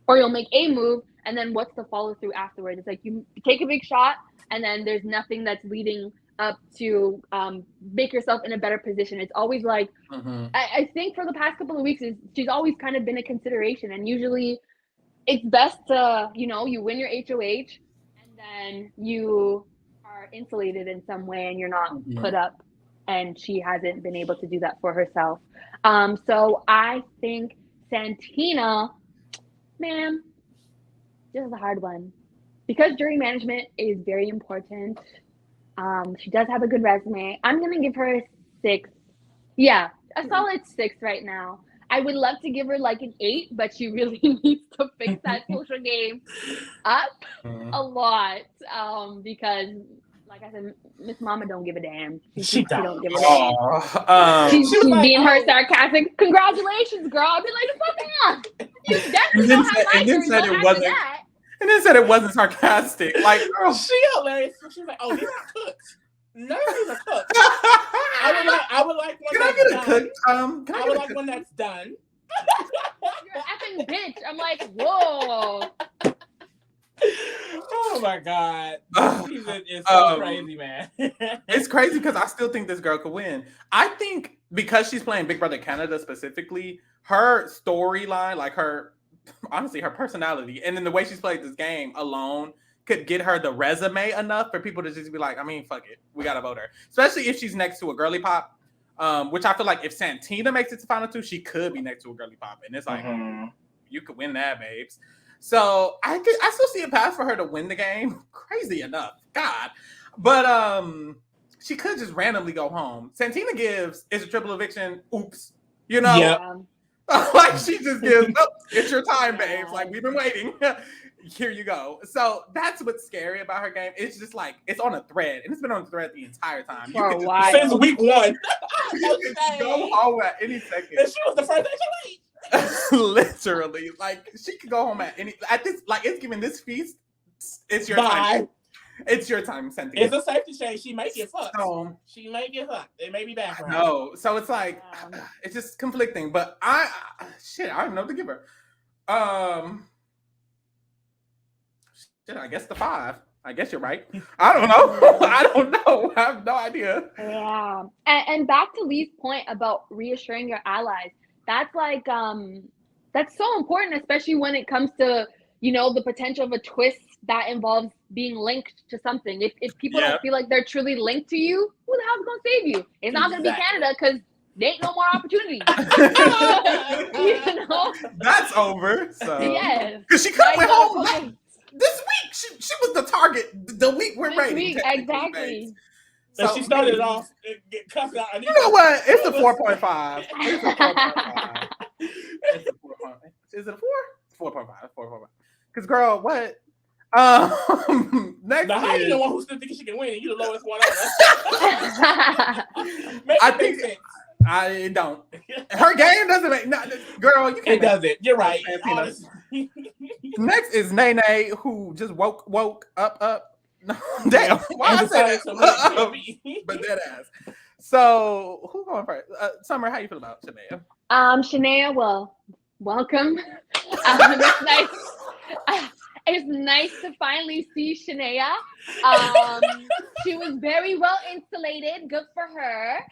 or you'll make a move, and then what's the follow through afterwards? It's like you take a big shot, and then there's nothing that's leading up to make yourself in a better position. It's always like I think for the past couple of weeks, she's always kind of been a consideration, and usually it's best to you win your HOH, and then you are insulated in some way, and you're not put up. And she hasn't been able to do that for herself. So I think Santina, man, this is a hard one because jury management is very important. She does have a good resume. I'm gonna give her a 6. Yeah, a solid 6 right now. I would love to give her like an 8, but she really needs to fix that social game up a lot. Because like I said, Miss Mama don't give a damn. She don't give a damn. She's being her sarcastic. Congratulations, girl. I'd be like, fuck on. You definitely don't have my jury vote after that. And then said it wasn't sarcastic. Like, girl, she hilarious. She was like, "Oh, these are cooked. None of these are cooked. I would like one that's done. I would like one that's done." You're effing bitch. I'm like, whoa. Oh my god, it's so crazy, man. It's crazy because I still think this girl could win. I think because she's playing Big Brother Canada specifically, her storyline, like honestly, her personality, and then the way she's played this game alone could get her the resume enough for people to just be like, I mean, fuck it, we gotta vote her. Especially if she's next to a girly pop, which I feel like if Santina makes it to final 2, she could be next to a girly pop, and it's like you could win that, babes. So I still see a path for her to win the game. Crazy enough, God, but she could just randomly go home. Santina gives it's a triple eviction. Oops, Yep. Like she just gives, oh, it's your time, babes. Like we've been waiting. Here you go. So that's what's scary about her game. It's just like it's on a thread, and it's been on a thread the entire time. For a while. Since week 1. Go home at any second. And she was the first HOH. Literally, like she could go home at this. Like it's giving this feast. It's your time. It's your time, Santina. It's a safety shade. She may get fucked. She may get fucked. It may be bad for her. No, so it's like it's just conflicting. But I don't even know what to give her. I guess the 5. I guess you're right. I don't know. I don't know. I have no idea. Yeah. And back to Lee's point about reassuring your allies. That's like that's so important, especially when it comes to the potential of a twist that involves being linked to something. If people don't feel like they're truly linked to you, who the hell's gonna save you? It's not gonna be Canada because there ain't no more opportunities. That's over. So yes, because she couldn't went home this week. She was the target the week we're rating. Exactly. So she started it off and get cussed out. You know what? It's a 4.5. It's a 4.5. It's a 4.5. Is it a 4? 4.5. 4.5. Because girl, what? Next now, how is, you the one who's still thinking she can win? You the lowest one ever. I think sense. I don't. Her game doesn't make. No, girl, you can't. It doesn't. You're right. Next is Nene, who just woke up. No, damn. Why I say that? But dead ass. So who going first? Summer, how you feel about Shanaya? Shanaya, well, welcome. It's nice. It's nice to finally see Shanaya. She was very well insulated. Good for her.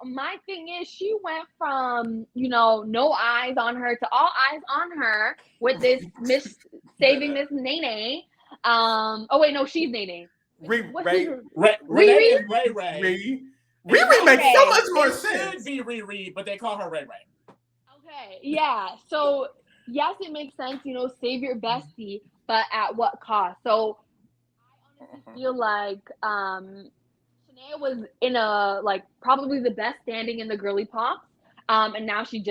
My thing is, she went from no eyes on her to all eyes on her with this saving Miss Nene. Oh wait, no, she's Nene. Renee makes so much more sense. It should be Riri, but they call her Ray Ray. Okay, yeah. So yes, it makes sense, save your bestie, but at what cost? So I honestly feel like Shanaya was in a probably the best standing in the girly pops. And now she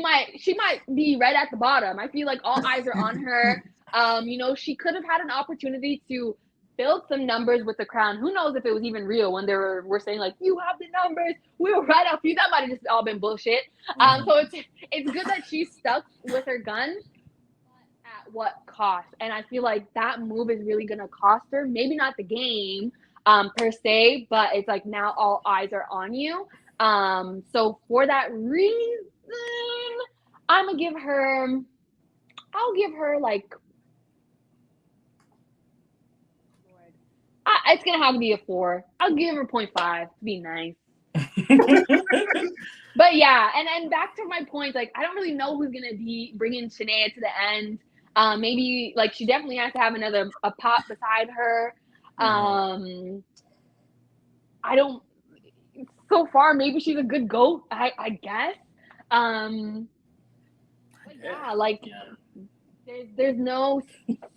might be right at the bottom. I feel like all eyes are on her. She could have had an opportunity to build some numbers with the crown. Who knows if it was even real when we're saying like you have the numbers, we were right up you. That might have just all been bullshit. So it's good that she stuck with her guns, at what cost? And I feel like that move is really gonna cost her. Maybe not the game, per se, but it's like now all eyes are on you. So for that reason, I'm gonna give her. I'll give her like. Lord, it's gonna have to be a 4. I'll give her 0.5 to be nice. But yeah, and back to my point, like I don't really know who's gonna be bringing Shanaya to the end. Maybe like she definitely has to have a pop beside her. I don't. So far, maybe she's a good goat. I guess. But yeah, like there's no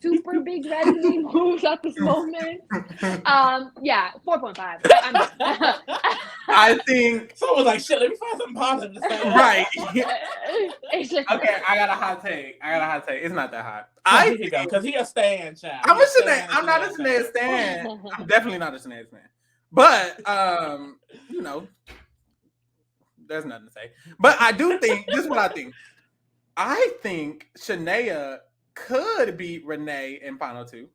super big resume moves at this moment. Yeah, 4.5. I think someone was like, shit, let me find something positive to say. Right. It's just okay, I got a hot take. It's not that hot. Here you go, because he a stan child. I'm a Shanaya. I'm not a Shanaya stan. I'm definitely not a Shanaya stan. But there's nothing to say. But I do think this is what I think. I think Shanaya could beat Renee in final 2.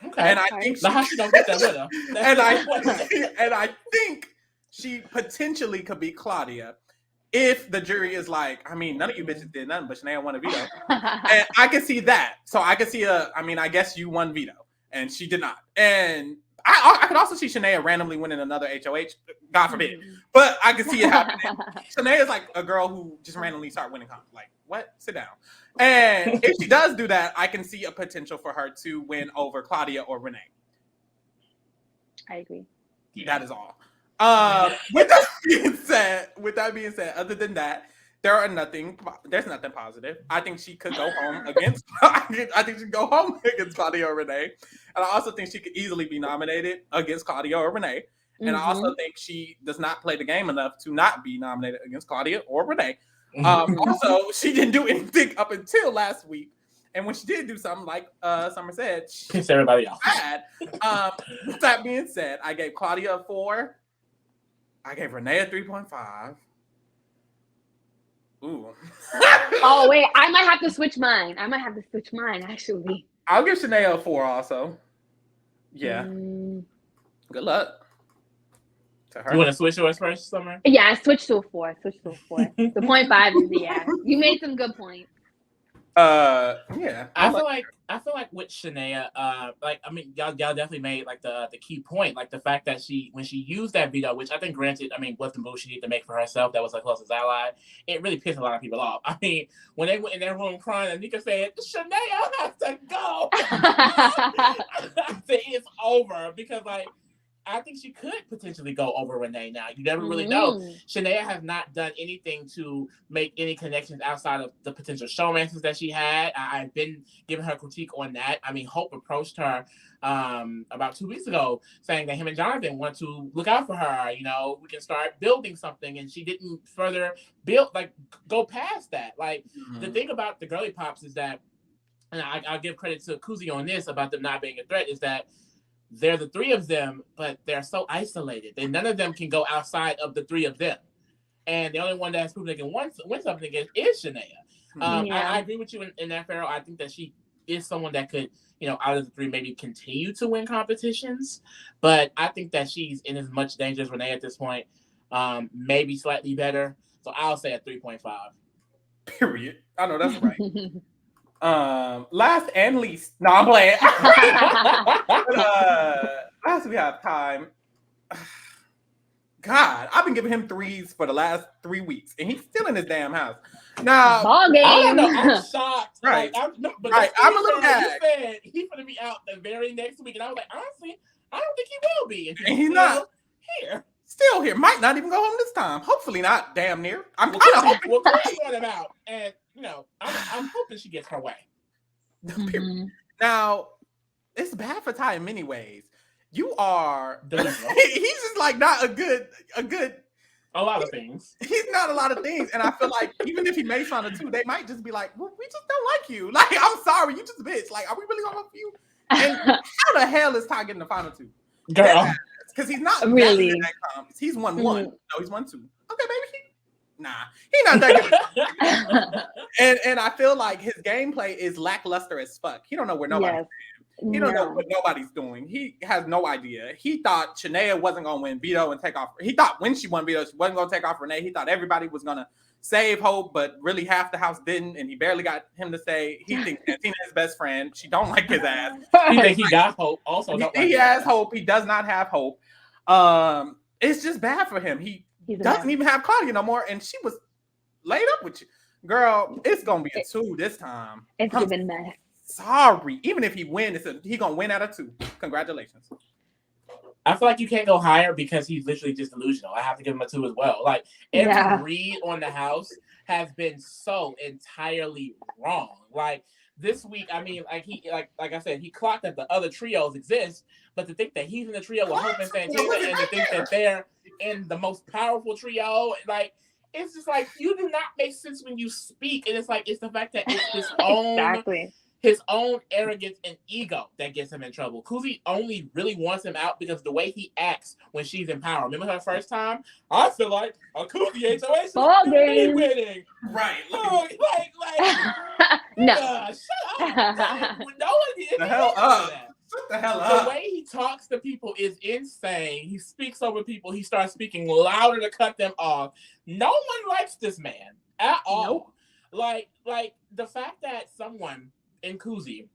Okay. And I think she don't get that winner. and I think she potentially could beat Claudia if the jury is like, I mean, none of you bitches did nothing, but Shanaya won a veto. And I can see that. So I can see I guess you won veto. And she did not. And I could also see Shanaya randomly winning another HOH. God forbid. But I can see it happening. Shanaya is like a girl who just randomly start winning comps. Like, what? Sit down. And if she does do that, I can see a potential for her to win over Claudia or Renee. I agree. That is all. With that being said, other than that, there's nothing positive. I think she could go home against Claudia or Renee. And I also think she could easily be nominated against Claudia or Renee. And I also think she does not play the game enough to not be nominated against Claudia or Renee. Also, she didn't do anything up until last week. And when she did do something, like Summer said, she pissed everybody off. With that being said, I gave Claudia a 4. I gave Renee a 3.5. Ooh. Oh, wait. I might have to switch mine, actually. I'll give Shanaya a 4 also. Yeah. Good luck to her. You want to switch yours first, Summer? Yeah, switch to a 4. The 0.5 is you made some good points. Yeah. I feel like with Shanaya, y'all definitely made like the key point, like the fact that when she used that veto, which I think granted, was the move she needed to make for herself, that was her closest ally. It really pissed a lot of people off. I mean, when they went in their room crying, Anika said, "Shanaya has to go." I said it's over because I think she could potentially go over Renee now. You never really know. Shanaya has not done anything to make any connections outside of the potential showmances that she had. I've been giving her critique on that. I mean, Hope approached her about 2 weeks ago saying that him and Jonathan want to look out for her. We can start building something. And she didn't further go past that. The thing about the girly pops is that, and I'll give credit to Kuzie on this about them not being a threat, is that they're the 3 of them, but they're so isolated. And none of them can go outside of the 3 of them. And the only one that has proven they can win something against is Shanaya. I agree with you in that, Pharaoh. I think that she is someone that could, out of the 3, maybe continue to win competitions. But I think that she's in as much danger as Renee at this point. Maybe slightly better. So I'll say a 3.5. Period. I know that's right. Last and least. No, I'm playing. Last we have time. God, I've been giving him 3s for the last 3 weeks, and he's still in his damn house. Now, ball game. I don't know. I'm shocked. Right. I'm a little gagged. He said he's going to be out the very next week, and I was like, honestly, I don't think he will be. And he's not here. Still here. Might not even go home this time. Hopefully not. Damn near. I'm kind of hoping. Well, Chris brought him out, and I'm hoping she gets her way. Mm-hmm. Now, it's bad for Ty in many ways. You are Delusional. he's just like not a good A lot of things. he's not a lot of things. And I feel like even if he makes fun of two, they might just be like, well, we just don't like you. Like, I'm sorry, you just a bitch. Like, are we really gonna love you? And how the hell is Ty getting the final two? Girl. Because he's not Really? that good at comps. He's 1-1. No, he's 1-2. Okay, baby. Nah, he's not that good. And I feel like his gameplay is lackluster as fuck. He don't know where nobody's Yes. He don't know what nobody's doing. He has no idea. He thought Shanaya wasn't going to win veto and take off. He thought when she won veto, she wasn't going to take off Renee. He thought everybody was going to save Hope, but really half the house didn't, and he barely got him to say he thinks Santina is his best friend. She don't like his ass. He think he got Hope. Also, don't he has Hope. He does not have Hope. It's just bad for him. He doesn't even have Claudia no more, and she was laid up with you. Girl, it's going to be a 2 this time. It's been mess. Sorry. Even if he wins, he's going to win out of 2. Congratulations. I feel like you can't go higher because he's literally just delusional. I have to give him a 2 as well. Like, every read on the house has been so entirely wrong. Like, this week, I mean, like I said, he clocked that the other trios exist, but to think that he's in the trio with Hope and Santina and to think that they're in the most powerful trio, like, it's just like, you do not make sense when you speak. And it's like, it's the fact that it's his own, his own arrogance and ego that gets him in trouble. Kuzie only really wants him out because the way he acts when she's in power. Remember her first time? I feel like a Kuzie HOH is winning. Right. No. Shut up. No one did. The hell up. Shut the hell up. The way he talks to people is insane. He speaks over people. He starts speaking louder to cut them off. No one likes this man at all. Nope. Like the fact that someone in Kuzie,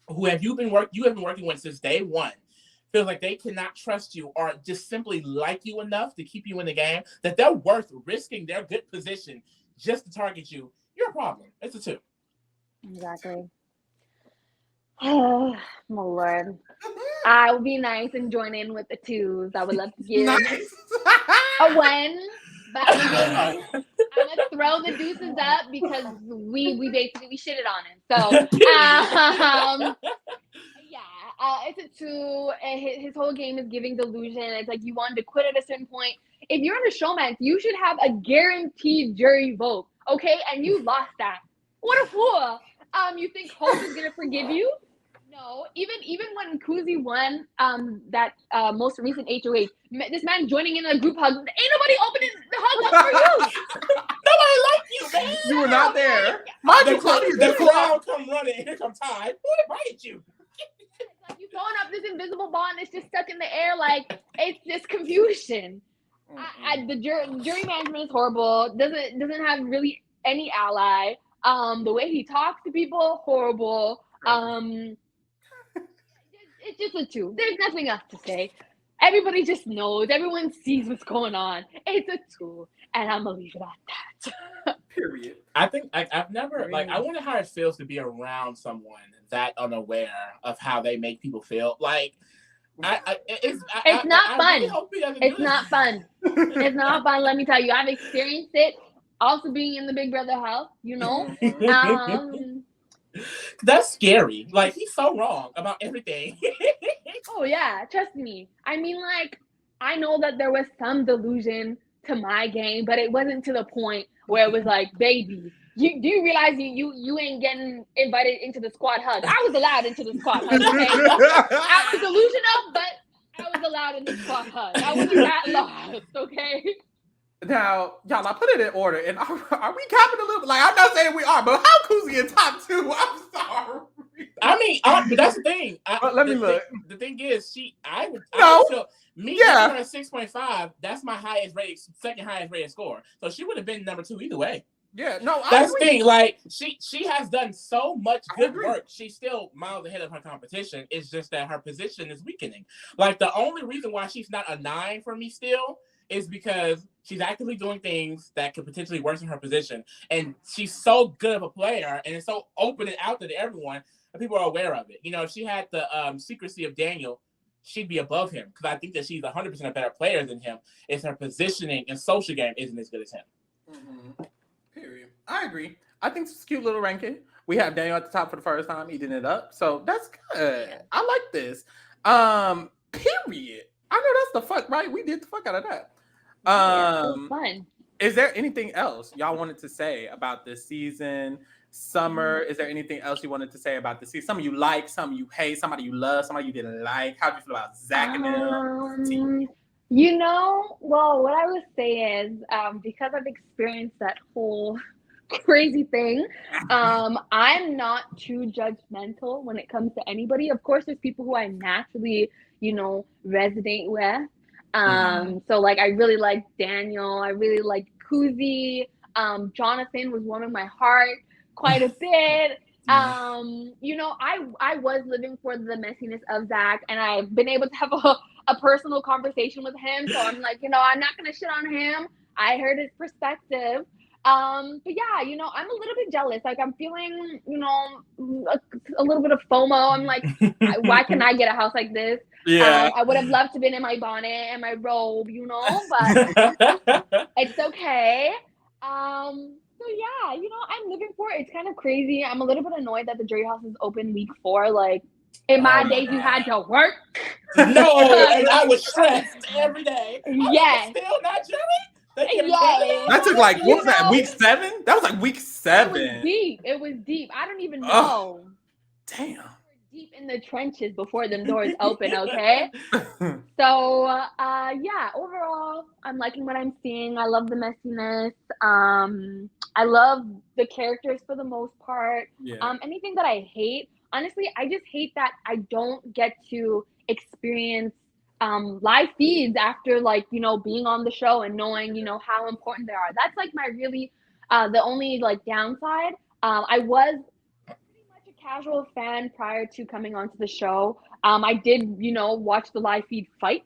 who you have been working with since day one, feels like they cannot trust you or just simply like you enough to keep you in the game, that they're worth risking their good position just to target you. You're a problem. It's a 2. Exactly. Oh, my Lord. I would be nice and join in with the 2s. I would love to give a 1. But I'm gonna throw the deuces up because we basically shitted on him. So it's a 2. His whole game is giving delusion. It's like you wanted to quit at a certain point. If you're in a showman, you should have a guaranteed jury vote, okay? And you lost that. What a fool! You think Hope is gonna forgive you? No. Even when Kuzie won that most recent HOH, this man joining in a group hug. Ain't nobody opening the hug up for you. Nobody liked you, man. You were not there. The crowd come running. Here comes Ty. Who invited you? Like you throwing up this invisible ball and it's just stuck in the air. Like it's just confusion. The jury management is horrible. Doesn't have really any ally. The way he talks to people, horrible. It's just a 2. There's nothing else to say. Everybody just knows. Everyone sees what's going on. It's a 2, and I'm gonna leave it at that. Period. I think I've never I wonder how it feels to be around someone that unaware of how they make people feel. Like it's not fun. Really it's not fun. It's not fun. Let me tell you, I've experienced it. Also being in the Big Brother house, you know. That's scary. Like he's so wrong about everything. Oh yeah, trust me. I mean, like I know that there was some delusion to my game, but it wasn't to the point where it was like, baby, do you realize you ain't getting invited into the squad hug? I was allowed into the squad hug. Okay? I was delusional, but I was allowed in the squad hug. I wasn't that lost. Okay. Now, y'all, I put it in order, and are we capping a little bit? Like, I'm not saying we are, but how Kuzie in top 2? I'm sorry. I mean, but that's the thing. Let me look. The thing is, I would giving her a 6.5. That's my second highest rated score. So she would have been number 2 either way. Yeah, no, that's the thing. Like she has done so much good work. She's still miles ahead of her competition. It's just that her position is weakening. Like the only reason why she's not a 9 for me still is because she's actively doing things that could potentially worsen her position. And she's so good of a player and it's so open and out there to everyone that people are aware of it. You know, if she had the secrecy of Daniel, she'd be above him because I think that she's 100% a better player than him. It's her positioning and social game isn't as good as him. Mm-hmm. Period. I agree. I think it's a cute little ranking. We have Daniel at the top for the first time, eating it up. So that's good. Yeah. I like this. Period. I know that's the fuck, right? We did the fuck out of that. Yeah, it was Um, fun. is there anything else y'all wanted to say about this season? Summer, is there anything else you wanted to say about the season? Some you like, some you hate, somebody you love, somebody you didn't like. How do you feel about Zach and them? Um, you know, well, what I would say is, because I've experienced that whole crazy thing, I'm not too judgmental when it comes to anybody. Of course, there's people who I naturally, resonate with. So like I really like Daniel, I really like Kuzie. Jonathan was warming my heart quite a bit. I was living for the messiness of Zach, and I've been able to have a personal conversation with him. So I'm like, I'm not gonna shit on him. I heard his perspective. But yeah, I'm a little bit jealous. Like I'm feeling, a little bit of FOMO. I'm like, why can I get a house like this? Yeah. I would have loved to been in my bonnet and my robe, but it's okay. So yeah, I'm living for it. It's kind of crazy. I'm a little bit annoyed that the jury house is open week 4. Like in my days, you had to work. No, and I was stressed every day. Yes. Still not jury? Yes. That took like, what was that, week 7? That was like week 7. It was deep. I don't even know. Damn. Deep in the trenches before the doors open, okay? So, yeah, overall, I'm liking what I'm seeing. I love the messiness. I love the characters for the most part. Yeah. Anything that I hate, honestly, I just hate that I don't get to experience live feeds after, like, being on the show and knowing, how important they are. That's like my really, the only like downside. I was a casual fan prior to coming onto the show. I did, watch the live feed fights.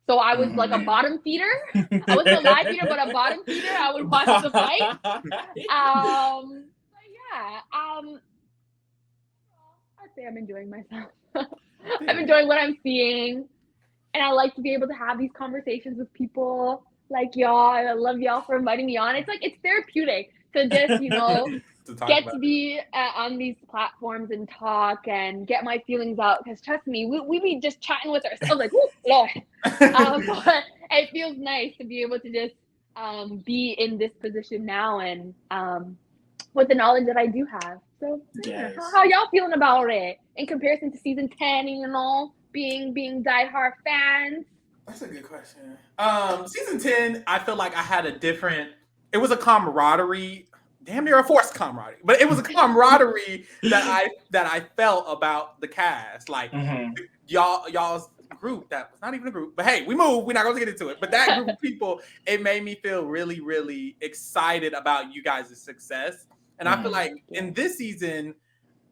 So I was like a bottom feeder. I wasn't a live feeder, but a bottom feeder. I would watch the fight. But yeah. I'd say I'm enjoying myself. I'm enjoying what I'm seeing. And I like to be able to have these conversations with people like y'all. I love y'all for inviting me on. It's like, it's therapeutic to just, get to be on these platforms and talk and get my feelings out. Because trust me, we be just chatting with ourselves like, oh, Lord. But it feels nice to be able to just be in this position now and with the knowledge that I do have. So yes. How y'all feeling about it in comparison to season 10 and being diehard fans? That's a good question. Season 10, I feel like I had it was a camaraderie, damn near a forced camaraderie, but it was a camaraderie that I felt about the cast. Like y'all's group that was not even a group, but hey, we moved. We're not going to get into it. But that group of people, it made me feel really, really excited about you guys' success. And I feel like in this season,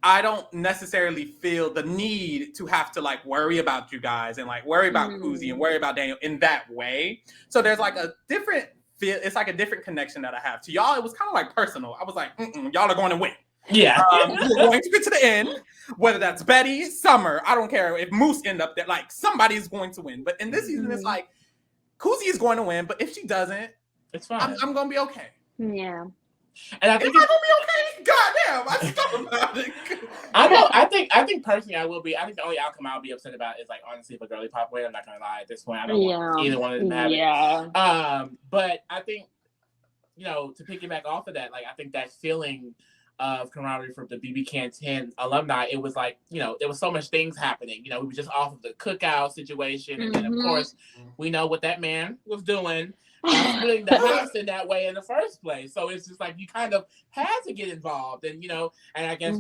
I don't necessarily feel the need to have to like worry about you guys and like worry about Kuzie and worry about Daniel in that way. So there's like a different feel. It's like a different connection that I have to y'all. It was kind of like personal. I was like, y'all are going to win. Yeah. We're going to get to the end, whether that's Betty, Summer, I don't care if Moose end up there, like somebody's going to win. But in this season, it's like Kuzie is going to win, but if she doesn't, it's fine. I'm going to be okay. Yeah. And I think it's gonna be okay. Goddamn, I stop about it. I know. I think personally, I will be. I think the only outcome I'll be upset about is like honestly, if a girly pop win. I'm not gonna lie. At this point, I don't want either one of them to have it. But I think to piggyback off of that, like I think that feeling of camaraderie from the BB Can 10 alumni, it was like there was so much things happening. We were just off of the cookout situation, and then of course we know what that man was doing. Splitting the house in that way in the first place. So it's just like you kind of had to get involved. And, and I guess,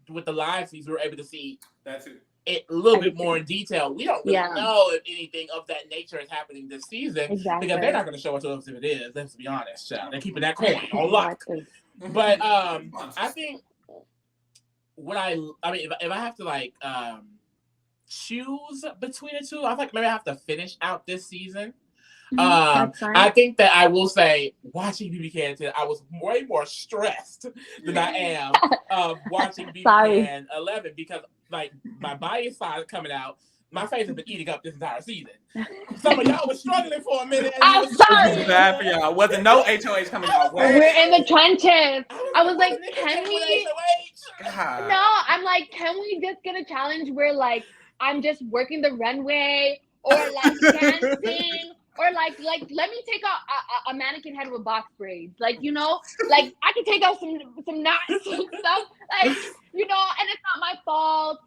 with the live feeds, we were able to see it a little bit more in detail. We don't really know if anything of that nature is happening this season because they're not going to show it to us if it is. Let's be honest, child. They're keeping that coin on lock. But I think if I have to like choose between the two, I think maybe I have to finish out this season. I think that I will say watching BB Can I was way more stressed than I am watching BB Can 11 because like my bias side coming out, my face has been eating up this entire season. Some of y'all was struggling for a minute. I'm sorry. Bad for y'all. Wasn't no HOH coming y'all way. We're in the trenches. I was like, can we? God. No, I'm like, can we just get a challenge where like I'm just working the runway or like dancing or like let me take out a mannequin head with box braids, like you know, like I can take out some knots and stuff, like you know, and it's not my fault.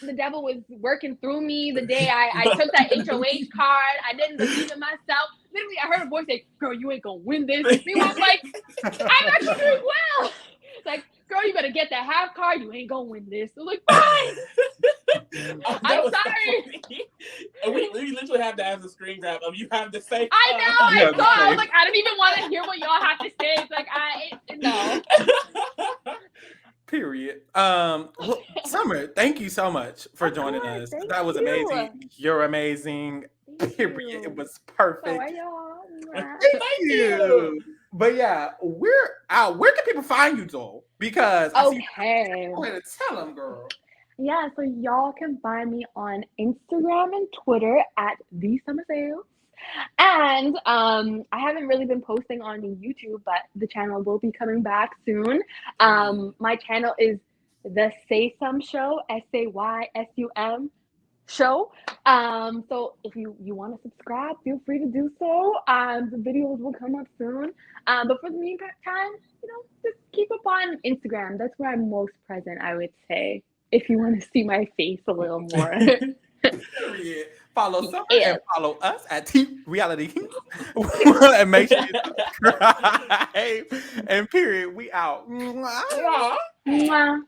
The devil was working through me the day I took that HOH card. I didn't believe in myself. Literally, I heard a voice say, "Girl, you ain't gonna win this." Meanwhile, I'm like, I'm actually doing well. Like, girl, you better get that half card. You ain't gonna win this. I'm like, fine. I'm sorry. We literally have to have a screen grab of you have to say. I know. I thought I was like, I don't even want to hear what y'all have to say. It's like no. Period. Well, Summer, thank you so much for joining us. That was amazing. You're amazing. Period. It was perfect. So are y'all. Thank you. But yeah, we're out. Where can people find you, Joel? Because I see you. Go ahead and tell them, girl. Yeah, so y'all can find me on Instagram and Twitter at @thesummersayles. And I haven't really been posting on YouTube, but the channel will be coming back soon. My channel is the Say Some Show, SAYSUM show. So if you want to subscribe, feel free to do so. The videos will come up soon. But for the meantime, you know, just keep up on Instagram. That's where I'm most present, I would say, if you want to see my face a little more. Period. Follow Summer and follow us at T Reality Kings. And make sure you subscribe. And period, we out. Mwah.